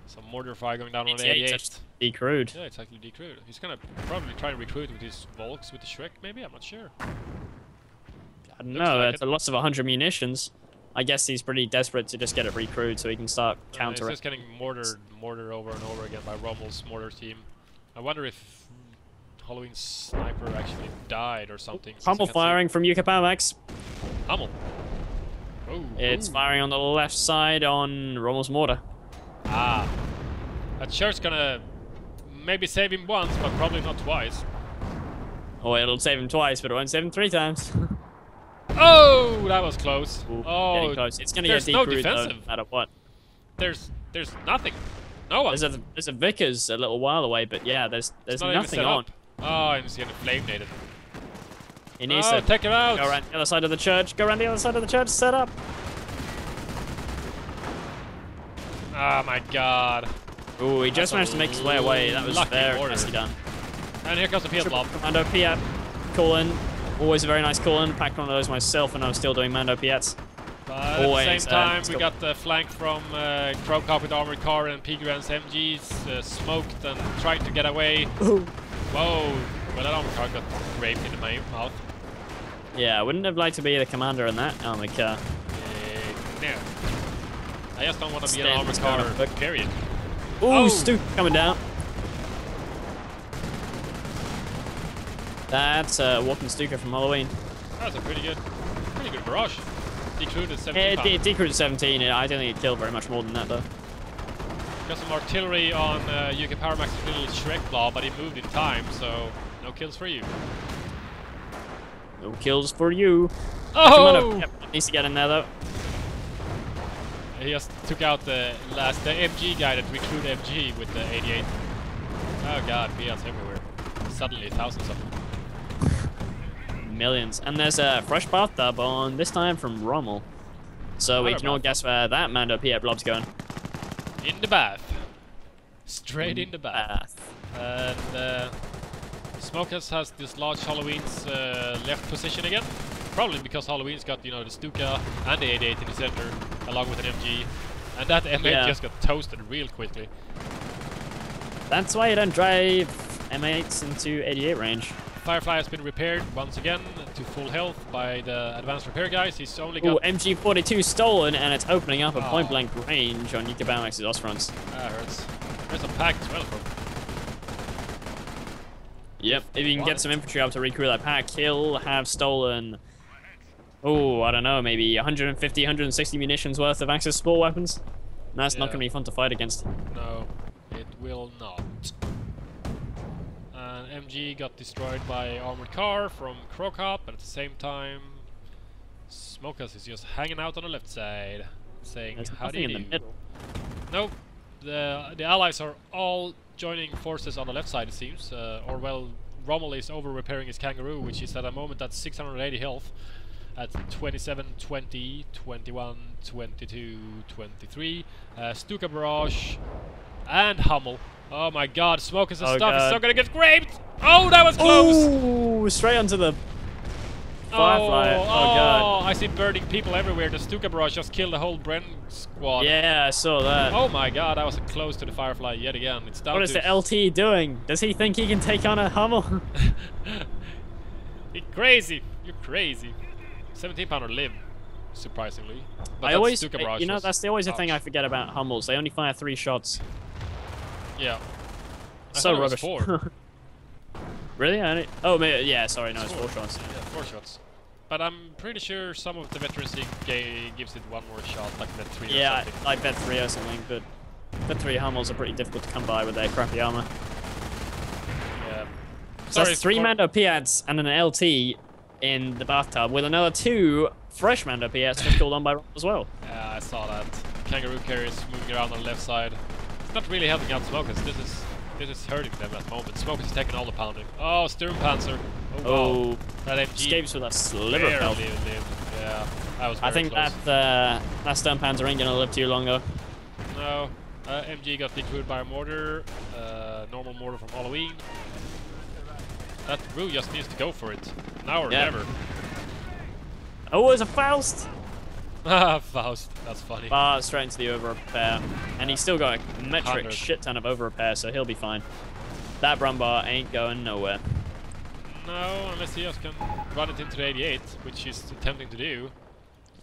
[SPEAKER 2] Some mortar fire going down on the 88.
[SPEAKER 3] Decrewed.
[SPEAKER 2] Yeah, it's actually decrewed. He's gonna probably try and recruit with his Volks with the Shrek, maybe? I'm not sure.
[SPEAKER 3] I don't know, it's a loss of 100 munitions. I guess he's pretty desperate to just get it recruited so he can start countering.
[SPEAKER 2] He's just getting mortared over and over again by Rommel's mortar team. I wonder if Halloween's sniper actually died or something.
[SPEAKER 3] Hummel firing from UK Powermax.
[SPEAKER 2] Hummel. Oh,
[SPEAKER 3] it's firing on the left side on Rommel's mortar.
[SPEAKER 2] Ah. That shirt's gonna maybe save him once, but probably not twice.
[SPEAKER 3] Oh, it'll save him twice, but it won't save him 3 times.
[SPEAKER 2] Oh, that was close.
[SPEAKER 3] Ooh,
[SPEAKER 2] oh,
[SPEAKER 3] close. It's gonna get
[SPEAKER 2] no
[SPEAKER 3] decrewed
[SPEAKER 2] defensive.
[SPEAKER 3] no matter what.
[SPEAKER 2] There's nothing. No one.
[SPEAKER 3] There's a Vickers a little while away, but yeah, there's nothing on.
[SPEAKER 2] Oh, I'm just getting flame naded.
[SPEAKER 3] He needs to
[SPEAKER 2] take it out.
[SPEAKER 3] Go around the other side of the church. Go around the other side of the church. Set up.
[SPEAKER 2] Oh my god.
[SPEAKER 3] Ooh, he just managed to make his way away. That was very nicely done.
[SPEAKER 2] And here comes the Piat blob.
[SPEAKER 3] Mando Piat. Call-in. Always a very nice call-in. Packed one of those myself, and I'm still doing Mando Piats.
[SPEAKER 2] But at the same time, we got the flank from Crowcop with armored car and Pigran's MGs smoked and tried to get away.
[SPEAKER 3] Ooh.
[SPEAKER 2] Whoa. Well, that armored car got raped in the mouth.
[SPEAKER 3] Yeah, I wouldn't have liked to be the commander in that armored car.
[SPEAKER 2] No. I just don't want to be an armored car, period.
[SPEAKER 3] Ooh, Stu coming down. That's Walking Stuka from Halloween.
[SPEAKER 2] That's a pretty good barrage. Decrewed at 17.
[SPEAKER 3] Yeah, decrewed at 17. I don't think it killed very much more than that, though.
[SPEAKER 2] Got some artillery on UK Powermax's little Shrek blob, but he moved in time, so no kills for you.
[SPEAKER 3] No kills for you.
[SPEAKER 2] Oh!
[SPEAKER 3] Needs to get in there, though.
[SPEAKER 2] He just took out the MG guy that recruited MG with the 88. Oh god, PLs everywhere. Suddenly, thousands of them.
[SPEAKER 3] Millions. And there's a fresh bathtub on, this time from Rommel. So we can all guess where that Mando Piat blob's going.
[SPEAKER 2] In the bath. Straight in the bath. And Smokers has this large Halloween's left position again. Probably because Halloween's got, you know, the Stuka and the 88 in the center, along with an MG. And that M8 just got toasted real quickly.
[SPEAKER 3] That's why you don't drive M8s into 88 range.
[SPEAKER 2] Firefly has been repaired once again to full health by the advanced repair guys. He's only got...
[SPEAKER 3] Ooh, MG42 stolen, and it's opening up a point-blank range on UK Bowmax's Osfronts.
[SPEAKER 2] That hurts. There's a pack as well for...
[SPEAKER 3] Yep, if you can get some infantry up to recruit that pack, he'll have stolen Oh, I don't know, maybe 150, 160 munitions worth of Axis support weapons. That's not going to be fun to fight against.
[SPEAKER 2] No, it will not. And MG got destroyed by armored car from Krokop, but at the same time, Smokas is just hanging out on the left side, saying,
[SPEAKER 3] There's
[SPEAKER 2] "How do you
[SPEAKER 3] nothing in
[SPEAKER 2] do?"
[SPEAKER 3] the middle.
[SPEAKER 2] Nope, the allies are all joining forces on the left side, it seems. Or well, Rommel is over repairing his Kangaroo, which is at the moment at 680 health. At 27, 20, 21, 22, 23. Stuka Barrage and Hummel. Oh my god, Smokers and stuff is so gonna get raped! Oh, that was close!
[SPEAKER 3] Oh, straight onto the Firefly. Oh god.
[SPEAKER 2] I see burning people everywhere. The Stuka Barrage just killed the whole Bren squad.
[SPEAKER 3] Yeah, I saw that.
[SPEAKER 2] Oh my god, that was close to the Firefly yet again. It's down
[SPEAKER 3] What is the LT doing? Does he think he can take on a Hummel?
[SPEAKER 2] You're crazy. You're crazy. 17-pounder live, surprisingly. But
[SPEAKER 3] I always,
[SPEAKER 2] Stuka Barrage
[SPEAKER 3] you know, that's always a thing I
[SPEAKER 2] ouch.
[SPEAKER 3] forget about Hummels. They only fire 3 shots.
[SPEAKER 2] Yeah. I
[SPEAKER 3] So
[SPEAKER 2] thought it was
[SPEAKER 3] rubbish.
[SPEAKER 2] 4.
[SPEAKER 3] Really? Oh, yeah. Sorry, no, it's 4 shots.
[SPEAKER 2] Yeah, 4 shots. But I'm pretty sure some of the veterans gives it 1 more shot, like Vet 3 or
[SPEAKER 3] Yeah,
[SPEAKER 2] something.
[SPEAKER 3] like Vet 3 or something, but Vet 3 Hummels are pretty difficult to come by with their crappy armor.
[SPEAKER 2] Yeah.
[SPEAKER 3] So that's 3 Mando Piats and an LT in the bathtub, with another 2 fresh Mando Piats just killed on by Rommel as well.
[SPEAKER 2] Yeah, I saw that. Kangaroo carriers moving around on the left side. It's not really helping out Smokers. This is hurting them at the moment. Smokers is taking all the pounding. Oh, Sturmpanzer. Oh, wow. That MG
[SPEAKER 3] escapes with a sliver of health.
[SPEAKER 2] lived. Yeah, that was very
[SPEAKER 3] I think
[SPEAKER 2] close.
[SPEAKER 3] that Sturmpanzer ain't gonna live too long though.
[SPEAKER 2] No, MG got decrewed by a mortar, normal mortar from Halloween. That Rue just needs to go for it, now or never.
[SPEAKER 3] Oh, it's a Faust!
[SPEAKER 2] Ah, Faust, that's funny.
[SPEAKER 3] Straight into the over repair. And he's still got a metric
[SPEAKER 2] 100.
[SPEAKER 3] shit ton of over repair, so he'll be fine. That Brumbar ain't going nowhere.
[SPEAKER 2] No, unless he just can run it into the 88, which he's attempting to do.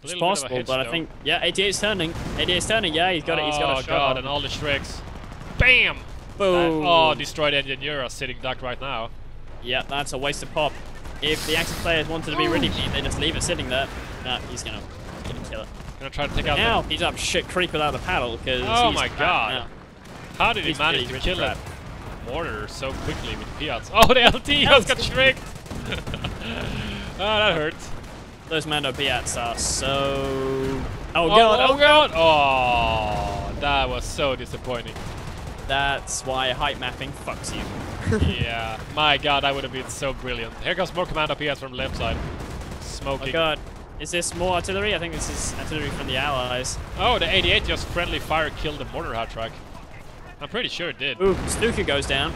[SPEAKER 3] It's possible, but I think, yeah, 88's turning. 88's turning, yeah, he's got it, he's got a shot.
[SPEAKER 2] Oh god, and all the Shreks. BAM!
[SPEAKER 3] Boom!
[SPEAKER 2] Oh, destroyed Engineer sitting duck right now.
[SPEAKER 3] Yeah, that's a waste of pop. If the Axis players wanted to be really mean, they just leave it sitting there. No, he's gonna kill it.
[SPEAKER 2] Gonna try to take out
[SPEAKER 3] now he's up shit creek without the paddle, because
[SPEAKER 2] oh my god. How did he manage
[SPEAKER 3] really
[SPEAKER 2] to kill
[SPEAKER 3] crap.
[SPEAKER 2] that mortar so quickly with Piats? Oh, the LT has got shrieked! Oh, that hurts.
[SPEAKER 3] Those Mando Piats are so...
[SPEAKER 2] Oh god! Oh, that was so disappointing.
[SPEAKER 3] That's why height mapping fucks you.
[SPEAKER 2] Yeah, my god, that would have been so brilliant. Here comes more Commando Piats from the left side. Smoking.
[SPEAKER 3] Oh god. Is this more artillery? I think this is artillery from the Allies.
[SPEAKER 2] Oh, the 88 just friendly fire killed the mortar hard track. I'm pretty sure it did.
[SPEAKER 3] Ooh, Stuka goes down.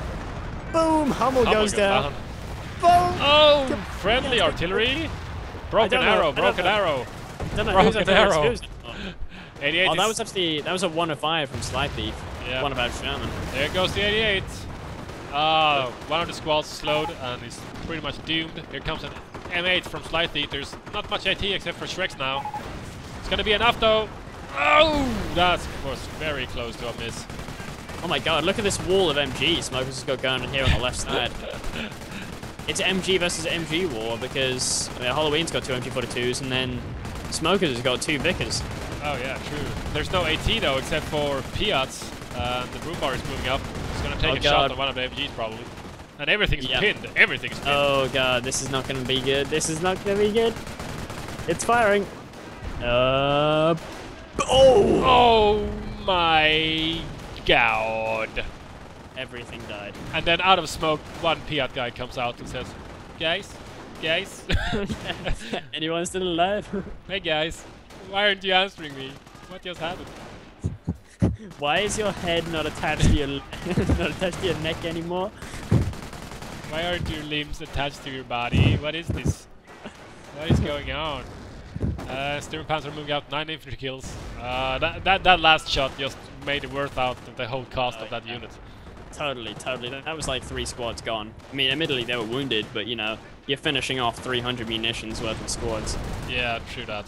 [SPEAKER 3] Boom! Hummel goes down. Boom!
[SPEAKER 2] Oh, friendly artillery? Broken arrow, broken arrow.
[SPEAKER 3] Don't know
[SPEAKER 2] Broken arrow.
[SPEAKER 3] who's
[SPEAKER 2] 88
[SPEAKER 3] oh, that was actually, that was a 105 from Sly Thief.
[SPEAKER 2] Yeah.
[SPEAKER 3] 105 Sherman.
[SPEAKER 2] There goes the 88. One of the squads slowed and is pretty much doomed. Here comes an M8 from Sly Thief. There's not much AT except for Shreks now. It's gonna be enough though. Oh, that was very close to a miss.
[SPEAKER 3] Oh my god, look at this wall of MG. Smokers has got going here on the left side. It's MG versus MG war because Halloween's got 2 MG42s and then Smokers has got 2 Vickers.
[SPEAKER 2] Oh yeah, true. There's no AT though except for Piats. The broom bar is moving up. It's gonna take a shot on one of the MGs probably. And everything's pinned. Everything's pinned.
[SPEAKER 3] Oh god, this is not gonna be good. This is not gonna be good. It's firing. Oh
[SPEAKER 2] my god.
[SPEAKER 3] Everything died.
[SPEAKER 2] And then out of smoke, one Piat guy comes out and says, guys,
[SPEAKER 3] anyone still alive?
[SPEAKER 2] hey guys, why aren't you answering me? What just happened?
[SPEAKER 3] Why is your head not attached to your not attached to your neck anymore?
[SPEAKER 2] Why aren't your limbs attached to your body? What is this? What is going on? Sturmpanzer moving out 9 infantry kills. That last shot just made it worth out the whole cost of that unit.
[SPEAKER 3] Totally. That was like 3 squads gone. I mean, admittedly they were wounded, but you know, you're finishing off 300 munitions worth of squads.
[SPEAKER 2] Yeah, true that.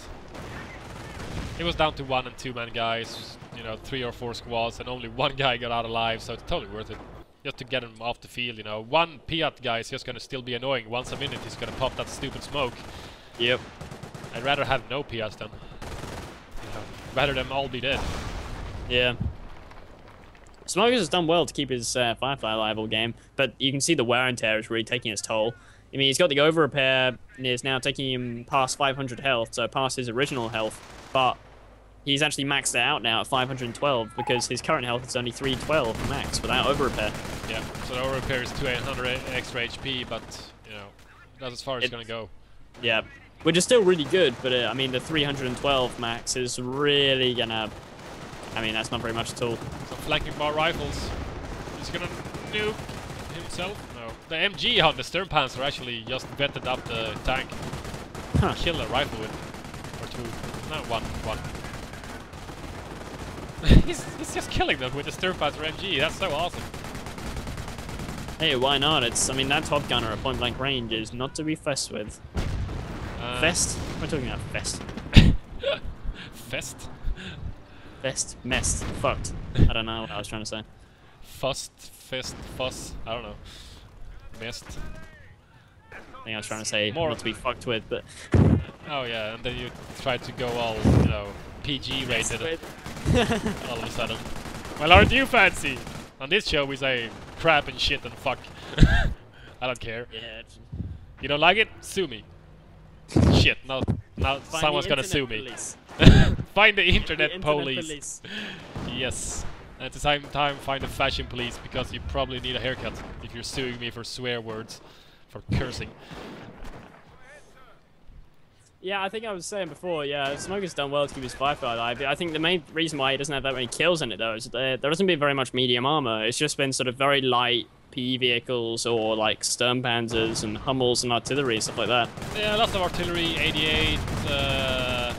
[SPEAKER 2] It was down to 1 and 2 man guys, you know, 3 or 4 squads, and only 1 guy got out alive, so it's totally worth it. Just to get him off the field, you know. 1 Piat guy is just gonna still be annoying. Once a minute he's gonna pop that stupid smoke.
[SPEAKER 3] Yep.
[SPEAKER 2] I'd rather have no PS than, you know, rather them all be dead.
[SPEAKER 3] Yeah. Smokers has done well to keep his Firefly alive all game, but you can see the wear and tear is really taking its toll. I mean, he's got the over repair, and is now taking him past 500 health, so past his original health, but he's actually maxed it out now at 512 because his current health is only 312 max without over repair.
[SPEAKER 2] Yeah, so the over repair is 200 extra HP, but, you know, that's as far as it's gonna go.
[SPEAKER 3] Yeah, which is still really good, but I mean, the 312 max is really gonna... I mean, that's not very much at all.
[SPEAKER 2] Some flanking bar rifles. He's gonna nuke himself? No. The MG on the Sternpanzer actually just vetted up the tank.
[SPEAKER 3] Huh.
[SPEAKER 2] Kill a rifle with. Or two. No, one. he's just killing them with the Sternpanzer MG. That's so awesome.
[SPEAKER 3] Hey, why not? I mean, that top gunner at point blank range is not to be fussed with. Fest? We're talking about Fest.
[SPEAKER 2] Fest?
[SPEAKER 3] Fest, messed, fucked. I don't know what I was trying to say.
[SPEAKER 2] Fest, fuss. I don't know. Messed.
[SPEAKER 3] I think I was trying to say
[SPEAKER 2] More
[SPEAKER 3] not to be fucked with, but...
[SPEAKER 2] Oh yeah, and then you try to go all, you know, PG rated all of a sudden. Well, aren't you fancy? On this show we say crap and shit and fuck. I don't care.
[SPEAKER 3] Yeah.
[SPEAKER 2] You don't like it? Sue me. Shit, now someone's gonna sue me. Find the internet police. Yes. At the same time, find the fashion police, because you probably need a haircut if you're suing me for swear words, for cursing.
[SPEAKER 3] Yeah, I think I was saying before, yeah, Smoker's done well to keep his Firefly alive. I think the main reason why he doesn't have that many kills in it, though, is that there hasn't been very much medium armor. It's just been sort of very light PE vehicles or like Sternpanzers and Hummels and artillery and stuff like that.
[SPEAKER 2] Yeah, lots of artillery, 88,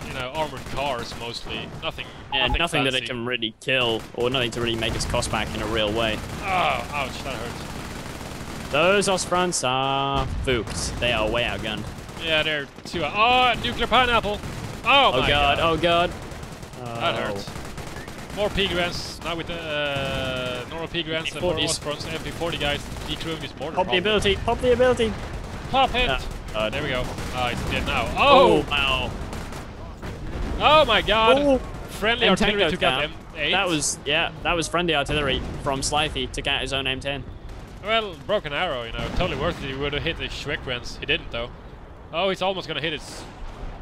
[SPEAKER 2] you know, armored cars mostly. Nothing.
[SPEAKER 3] Yeah, nothing that
[SPEAKER 2] fancy.
[SPEAKER 3] it can really kill, or nothing to really make its cost back in a real way.
[SPEAKER 2] Oh, ouch, that hurts.
[SPEAKER 3] Those Ostfronts are fooked. They are way outgunned.
[SPEAKER 2] Yeah, they're too. Oh, nuclear pineapple! Oh my god!
[SPEAKER 3] Oh god!
[SPEAKER 2] That hurts. More P-grants, now with the normal P-grants and more Ostfronts, MP40 guys decrewing this border.
[SPEAKER 3] Pop the ability! Pop the ability!
[SPEAKER 2] Pop it! There we go. Oh, it's dead now. Oh!
[SPEAKER 3] Wow!
[SPEAKER 2] Oh my god!
[SPEAKER 3] Oh.
[SPEAKER 2] Friendly artillery took out M8.
[SPEAKER 3] That was friendly artillery from Slithy, took out his own M10.
[SPEAKER 2] Well, broken arrow, you know, totally worth it. He would have hit the Schweckgrens. He didn't though. Oh, he's almost gonna hit his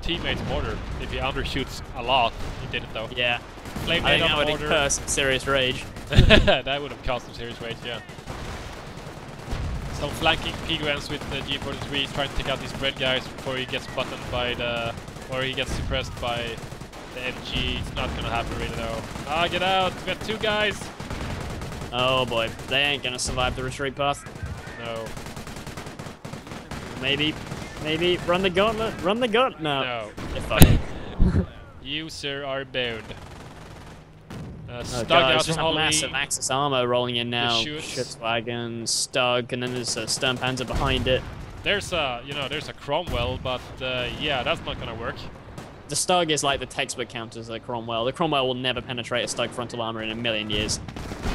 [SPEAKER 2] teammate's mortar if he undershoots a lot. He didn't though.
[SPEAKER 3] Yeah.
[SPEAKER 2] Flame
[SPEAKER 3] I think
[SPEAKER 2] on
[SPEAKER 3] that would
[SPEAKER 2] mortar.
[SPEAKER 3] incur some serious rage.
[SPEAKER 2] That would have caused some serious rage, yeah. Some flanking P-grants with the G43 trying to take out these Bren guys before he gets buttoned by the... or he gets suppressed by the MG. It's not gonna happen really though. Ah, get out! We got two guys!
[SPEAKER 3] Oh boy, they ain't gonna survive the retreat path.
[SPEAKER 2] No.
[SPEAKER 3] Maybe, run the gauntlet, run the gauntlet. No.
[SPEAKER 2] No.
[SPEAKER 3] Fuck.
[SPEAKER 2] You, sir, are bound. Stug
[SPEAKER 3] God,
[SPEAKER 2] out
[SPEAKER 3] it's just a
[SPEAKER 2] Holly.
[SPEAKER 3] massive Axis armor rolling in now.
[SPEAKER 2] shoots.
[SPEAKER 3] Schiffswagen, Stug, and then there's a Sternpanzer behind it.
[SPEAKER 2] There's a, you know, there's a Cromwell, but yeah, that's not gonna work.
[SPEAKER 3] The Stug is like the textbook counters of the Cromwell. The Cromwell will never penetrate a Stug frontal armor in a million years.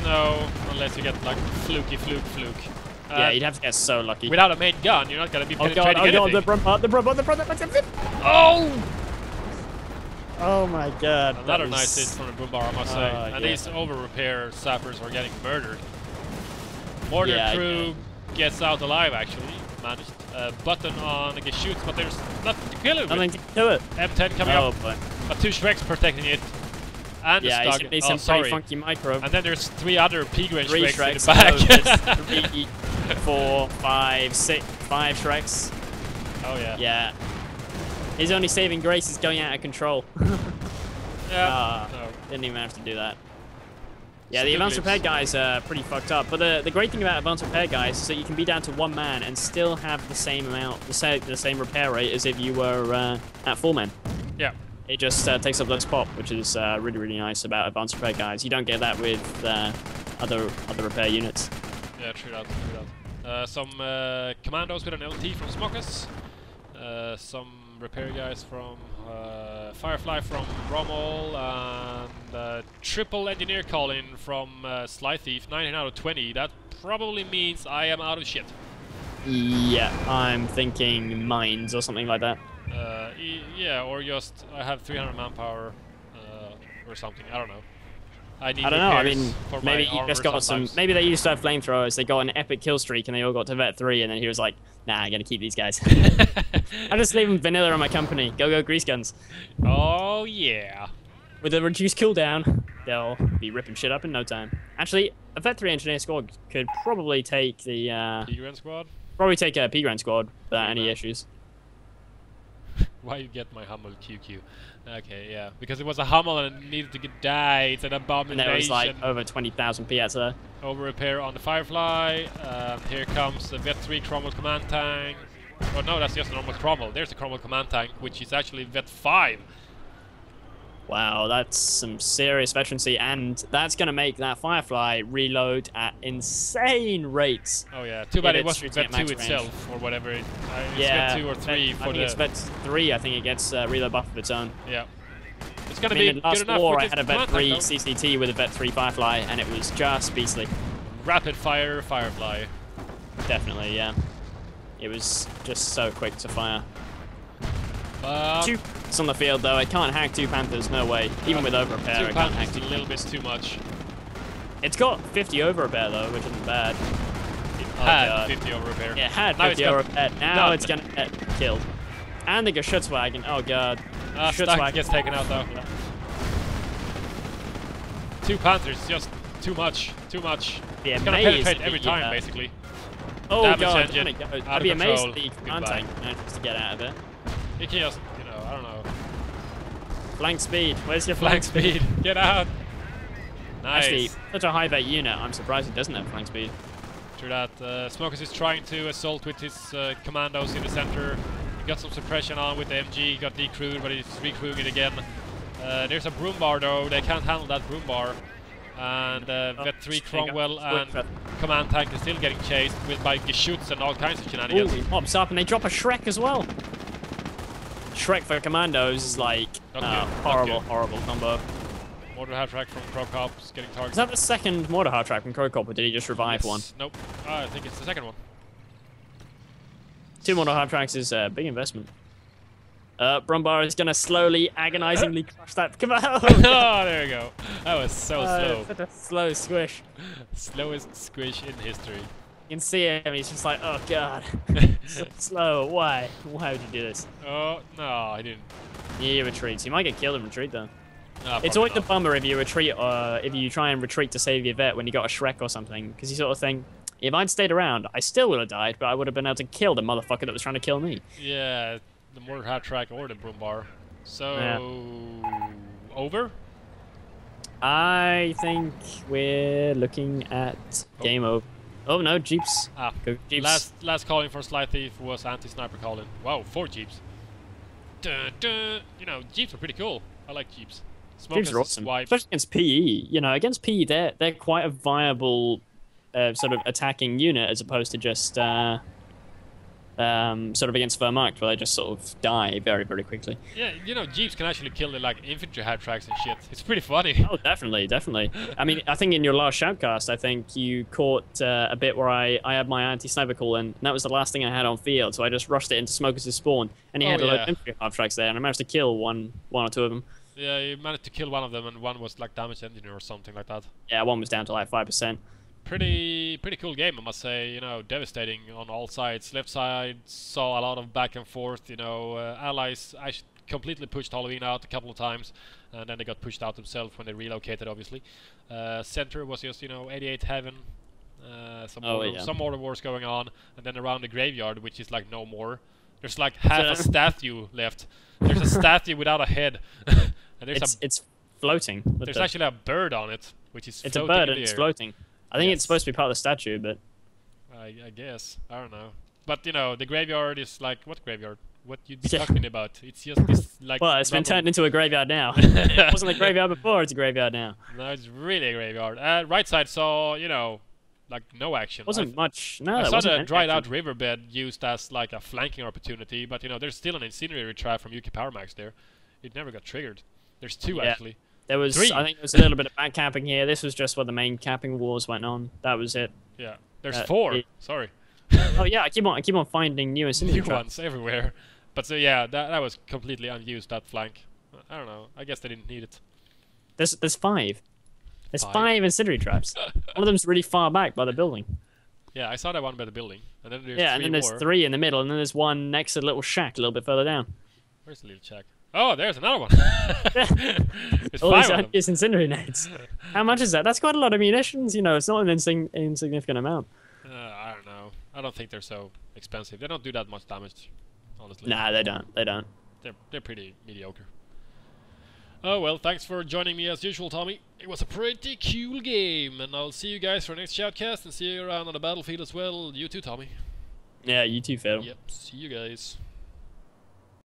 [SPEAKER 2] No, unless you get like fluke.
[SPEAKER 3] Yeah, you'd have to get so lucky.
[SPEAKER 2] Without a main gun, you're not gonna be penetrating
[SPEAKER 3] oh god,
[SPEAKER 2] anything.
[SPEAKER 3] the Brumbar.
[SPEAKER 2] Oh!
[SPEAKER 3] Oh my god.
[SPEAKER 2] Another nice hit from the Brumbar, I must say. And
[SPEAKER 3] yeah.
[SPEAKER 2] these over-repair sappers are getting murdered. Mortar crew gets out alive, actually. Managed button on the shoots, but there's nothing to kill it with.
[SPEAKER 3] Nothing to kill it.
[SPEAKER 2] M10 coming up.
[SPEAKER 3] Boy.
[SPEAKER 2] But two Shreks protecting it. And the
[SPEAKER 3] Yeah,
[SPEAKER 2] Stug.
[SPEAKER 3] he's
[SPEAKER 2] Oh,
[SPEAKER 3] some
[SPEAKER 2] sorry.
[SPEAKER 3] pretty funky micro.
[SPEAKER 2] And then there's three other P-Grade
[SPEAKER 3] Three
[SPEAKER 2] Shreks in
[SPEAKER 3] Shreks.
[SPEAKER 2] the back.
[SPEAKER 3] 3, 4, 5, 6, 5 Shreks.
[SPEAKER 2] Oh yeah.
[SPEAKER 3] Yeah. His only saving grace is going out of control.
[SPEAKER 2] Yeah. No.
[SPEAKER 3] Didn't even have to do that. Yeah, the
[SPEAKER 2] Still
[SPEAKER 3] advanced
[SPEAKER 2] lives.
[SPEAKER 3] repair guys are pretty fucked up. But the great thing about advanced repair guys is that you can be down to one man and still have the same amount, the same repair rate as if you were at 4 men.
[SPEAKER 2] Yeah.
[SPEAKER 3] It just takes up less pop, which is really, really nice about advanced repair guys. You don't get that with other repair units.
[SPEAKER 2] Yeah, true that. Some commandos with an LT from Smokus. Some repair guys from Firefly from Rommel, and triple engineer call-in from Sly Thief, 19 out of 20. That probably means I am out of shit.
[SPEAKER 3] Yeah, I'm thinking mines or something like that.
[SPEAKER 2] Yeah, or just I have 300 manpower or something. I don't know. I don't
[SPEAKER 3] know. I mean,
[SPEAKER 2] for
[SPEAKER 3] maybe
[SPEAKER 2] my
[SPEAKER 3] you just
[SPEAKER 2] armor
[SPEAKER 3] got
[SPEAKER 2] sometimes.
[SPEAKER 3] some. Maybe they used to have flamethrowers. They got an epic kill streak, and they all got to vet 3, and then he was like, "Nah, I'm gonna keep these guys. I'm just leaving vanilla on my company. Go grease guns."
[SPEAKER 2] Oh yeah.
[SPEAKER 3] With a reduced cooldown, they'll be ripping shit up in no time. Actually, a vet 3 engineer squad could probably take the
[SPEAKER 2] P-Grand squad.
[SPEAKER 3] probably take a P-Grand squad without any issues.
[SPEAKER 2] Why you get my Hummel QQ? Okay, yeah, because it was a Hummel and it needed to die. It's an
[SPEAKER 3] And
[SPEAKER 2] abomination.
[SPEAKER 3] there was like over 20,000 PS there.
[SPEAKER 2] Over repair on the Firefly. Here comes the Vet 3 Cromwell command tank. Oh no, that's just a normal Cromwell. There's the Cromwell command tank, which is actually Vet 5.
[SPEAKER 3] Wow, that's some serious veterancy, and that's going to make that Firefly reload at insane rates.
[SPEAKER 2] Oh yeah, too bad
[SPEAKER 3] If
[SPEAKER 2] it
[SPEAKER 3] it's
[SPEAKER 2] wasn't
[SPEAKER 3] shooting
[SPEAKER 2] Vet
[SPEAKER 3] at
[SPEAKER 2] 2
[SPEAKER 3] max range.
[SPEAKER 2] itself, or whatever. It's
[SPEAKER 3] Yeah,
[SPEAKER 2] Vet 2 or 3
[SPEAKER 3] I
[SPEAKER 2] for
[SPEAKER 3] think
[SPEAKER 2] the...
[SPEAKER 3] it's Vet 3, I think it gets reload buff of its own.
[SPEAKER 2] Yeah. It's
[SPEAKER 3] I
[SPEAKER 2] gonna
[SPEAKER 3] mean,
[SPEAKER 2] be
[SPEAKER 3] in the last
[SPEAKER 2] good enough
[SPEAKER 3] war,
[SPEAKER 2] with
[SPEAKER 3] I
[SPEAKER 2] this
[SPEAKER 3] had a Vet
[SPEAKER 2] command
[SPEAKER 3] 3
[SPEAKER 2] tank, though.
[SPEAKER 3] CCT with a Vet 3 Firefly, and it was just beastly.
[SPEAKER 2] Rapid fire Firefly.
[SPEAKER 3] Definitely, yeah. It was just so quick to fire. 2 Panthers on the field, though. I can't hack 2 Panthers, no way. Even with over repair,
[SPEAKER 2] 2
[SPEAKER 3] I can't hack
[SPEAKER 2] Panthers
[SPEAKER 3] 2
[SPEAKER 2] a little bit
[SPEAKER 3] Panthers.
[SPEAKER 2] too much.
[SPEAKER 3] It's got 50 over repair, though, which isn't bad.
[SPEAKER 2] It
[SPEAKER 3] Oh,
[SPEAKER 2] had
[SPEAKER 3] God.
[SPEAKER 2] 50 over repair.
[SPEAKER 3] It had
[SPEAKER 2] Now
[SPEAKER 3] 50
[SPEAKER 2] it's
[SPEAKER 3] over
[SPEAKER 2] got
[SPEAKER 3] repair. Now
[SPEAKER 2] none.
[SPEAKER 3] it's gonna get killed. And they go Schutzwagen. Oh, God.
[SPEAKER 2] Stack gets taken out, though. 2 Panthers, just too much. Too much.
[SPEAKER 3] Be
[SPEAKER 2] It's gonna
[SPEAKER 3] amazed
[SPEAKER 2] penetrate
[SPEAKER 3] if
[SPEAKER 2] every
[SPEAKER 3] the,
[SPEAKER 2] time, basically.
[SPEAKER 3] Oh,
[SPEAKER 2] Damage
[SPEAKER 3] God.
[SPEAKER 2] engine,
[SPEAKER 3] Go.
[SPEAKER 2] out
[SPEAKER 3] I'd
[SPEAKER 2] of
[SPEAKER 3] be amazed
[SPEAKER 2] control.
[SPEAKER 3] if the command
[SPEAKER 2] Goodbye.
[SPEAKER 3] tank manages to get out of it.
[SPEAKER 2] You can just, I don't know.
[SPEAKER 3] Flank speed. Where's your
[SPEAKER 2] Flank speed. Get out. Nice.
[SPEAKER 3] Actually, such a high vet unit, I'm surprised it doesn't have flank speed.
[SPEAKER 2] True that. Smokers is trying to assault with his commandos in the center. He got some suppression on with the MG, got decrewed, but he's recrewing it again. There's a broom bar though, they can't handle that broom bar. And Vet 3 Cromwell and command tank is still getting chased by Geschütz and all kinds of shenanigans.
[SPEAKER 3] Ooh, he pops up and they drop a Shrek as well. Shrek for commandos is like
[SPEAKER 2] Not good, not
[SPEAKER 3] horrible,
[SPEAKER 2] good.
[SPEAKER 3] horrible combo.
[SPEAKER 2] Mortar half track from Crocop is getting targeted.
[SPEAKER 3] Is that the second mortar hard track from Crocop, or did he just revive one?
[SPEAKER 2] Nope. I think it's the second one.
[SPEAKER 3] 2 mortar hard tracks is a big investment. Brumbar is gonna slowly, agonizingly crush that commando.
[SPEAKER 2] Oh, there we go. That was so slow.
[SPEAKER 3] Such a slow squish.
[SPEAKER 2] Slowest squish in history.
[SPEAKER 3] You can see him, he's just like, oh god. So slow, why? Why would you do this?
[SPEAKER 2] Oh, no, I didn't.
[SPEAKER 3] He retreats. You might get killed in retreat though.
[SPEAKER 2] No,
[SPEAKER 3] It's
[SPEAKER 2] probably
[SPEAKER 3] always a
[SPEAKER 2] not.
[SPEAKER 3] bummer if you retreat, if you try and retreat to save your vet when you got a Shrek or something, because you sort of think, if I'd stayed around, I still would have died, but I would have been able to kill the motherfucker that was trying to kill me.
[SPEAKER 2] Yeah, the mortar half track or the broom bar. So,
[SPEAKER 3] Yeah.
[SPEAKER 2] over?
[SPEAKER 3] I think we're looking at game over. Oh no, Jeeps.
[SPEAKER 2] Ah,
[SPEAKER 3] Go Jeeps.
[SPEAKER 2] last calling for Sly Thief was anti-sniper calling. Wow, 4 Jeeps. Dun, dun. Jeeps are pretty cool. I like Jeeps.
[SPEAKER 3] Jeeps are awesome, especially against PE. Against PE, they're quite a viable sort of attacking unit as opposed to just sort of against Wehrmacht, where they just sort of die very, very quickly.
[SPEAKER 2] Yeah, Jeeps can actually kill the infantry half tracks and shit. It's pretty funny.
[SPEAKER 3] Oh, definitely, definitely. I mean, I think in your last shoutcast, I think you caught a bit where I had my anti-sniper call in, and that was the last thing I had on field, so I just rushed it into Smokers' spawn, and he had a lot of infantry half tracks there, and I managed to kill one or two of them.
[SPEAKER 2] Yeah, you managed to kill one of them, and one was like damage engineer or something like that.
[SPEAKER 3] Yeah, one was down to like 5%.
[SPEAKER 2] Pretty cool game, I must say. Devastating on all sides. Left side saw a lot of back and forth. Allies completely pushed Halloween out a couple of times, and then they got pushed out themselves when they relocated, obviously. Center was just 88 heaven. Some mortar wars going on, and then around the graveyard, which is like no more. There's like half a statue left. There's a statue without a head, and
[SPEAKER 3] It's floating.
[SPEAKER 2] There's actually a bird on it, which is
[SPEAKER 3] it's a
[SPEAKER 2] floating
[SPEAKER 3] bird
[SPEAKER 2] in
[SPEAKER 3] and
[SPEAKER 2] the
[SPEAKER 3] it's
[SPEAKER 2] air.
[SPEAKER 3] floating. I think it's supposed to be part of the statue, but
[SPEAKER 2] I guess. I don't know. But the graveyard is like what graveyard? What you'd be talking about? It's just this like.
[SPEAKER 3] well, it's been turned into a graveyard now. It wasn't a graveyard before; it's a graveyard now.
[SPEAKER 2] No, it's really a graveyard. Right side saw like no action.
[SPEAKER 3] Wasn't much. No,
[SPEAKER 2] I
[SPEAKER 3] there
[SPEAKER 2] saw
[SPEAKER 3] wasn't
[SPEAKER 2] the
[SPEAKER 3] any
[SPEAKER 2] dried out
[SPEAKER 3] action.
[SPEAKER 2] riverbed used as like a flanking opportunity, but there's still an incendiary trap from UK Power Max there. It never got triggered. There's 2 actually.
[SPEAKER 3] There was,
[SPEAKER 2] 3.
[SPEAKER 3] I think, there was a little bit of back capping here. This was just where the main capping wars went on. That was it.
[SPEAKER 2] Yeah. There's 4. Sorry.
[SPEAKER 3] Oh yeah, I keep on finding new incendiary
[SPEAKER 2] New
[SPEAKER 3] traps.
[SPEAKER 2] ones everywhere. But so yeah, that was completely unused, that flank. I don't know. I guess they didn't need it.
[SPEAKER 3] There's 5. There's
[SPEAKER 2] Five.
[SPEAKER 3] 5 incendiary traps. One of them's really far back by the building.
[SPEAKER 2] Yeah, I saw that one by the building. And then there's 3
[SPEAKER 3] and then there's
[SPEAKER 2] more.
[SPEAKER 3] 3 in the middle, and then there's one next to the little shack a little bit further down.
[SPEAKER 2] Where's the little shack? Oh, there's another one. There's
[SPEAKER 3] All
[SPEAKER 2] 5
[SPEAKER 3] these
[SPEAKER 2] of them.
[SPEAKER 3] unused incendiary nades. How much is that? That's quite a lot of munitions. You know, it's not an insignificant amount.
[SPEAKER 2] I don't know. I don't think they're so expensive. They don't do that much damage, honestly.
[SPEAKER 3] Nah, they don't. They don't.
[SPEAKER 2] They're pretty mediocre. Oh well, thanks for joining me as usual, Tommy. It was a pretty cool game, and I'll see you guys for our next shoutcast and see you around on the battlefield as well. You too, Tommy.
[SPEAKER 3] Yeah, you too, Phil.
[SPEAKER 2] Yep, see you guys.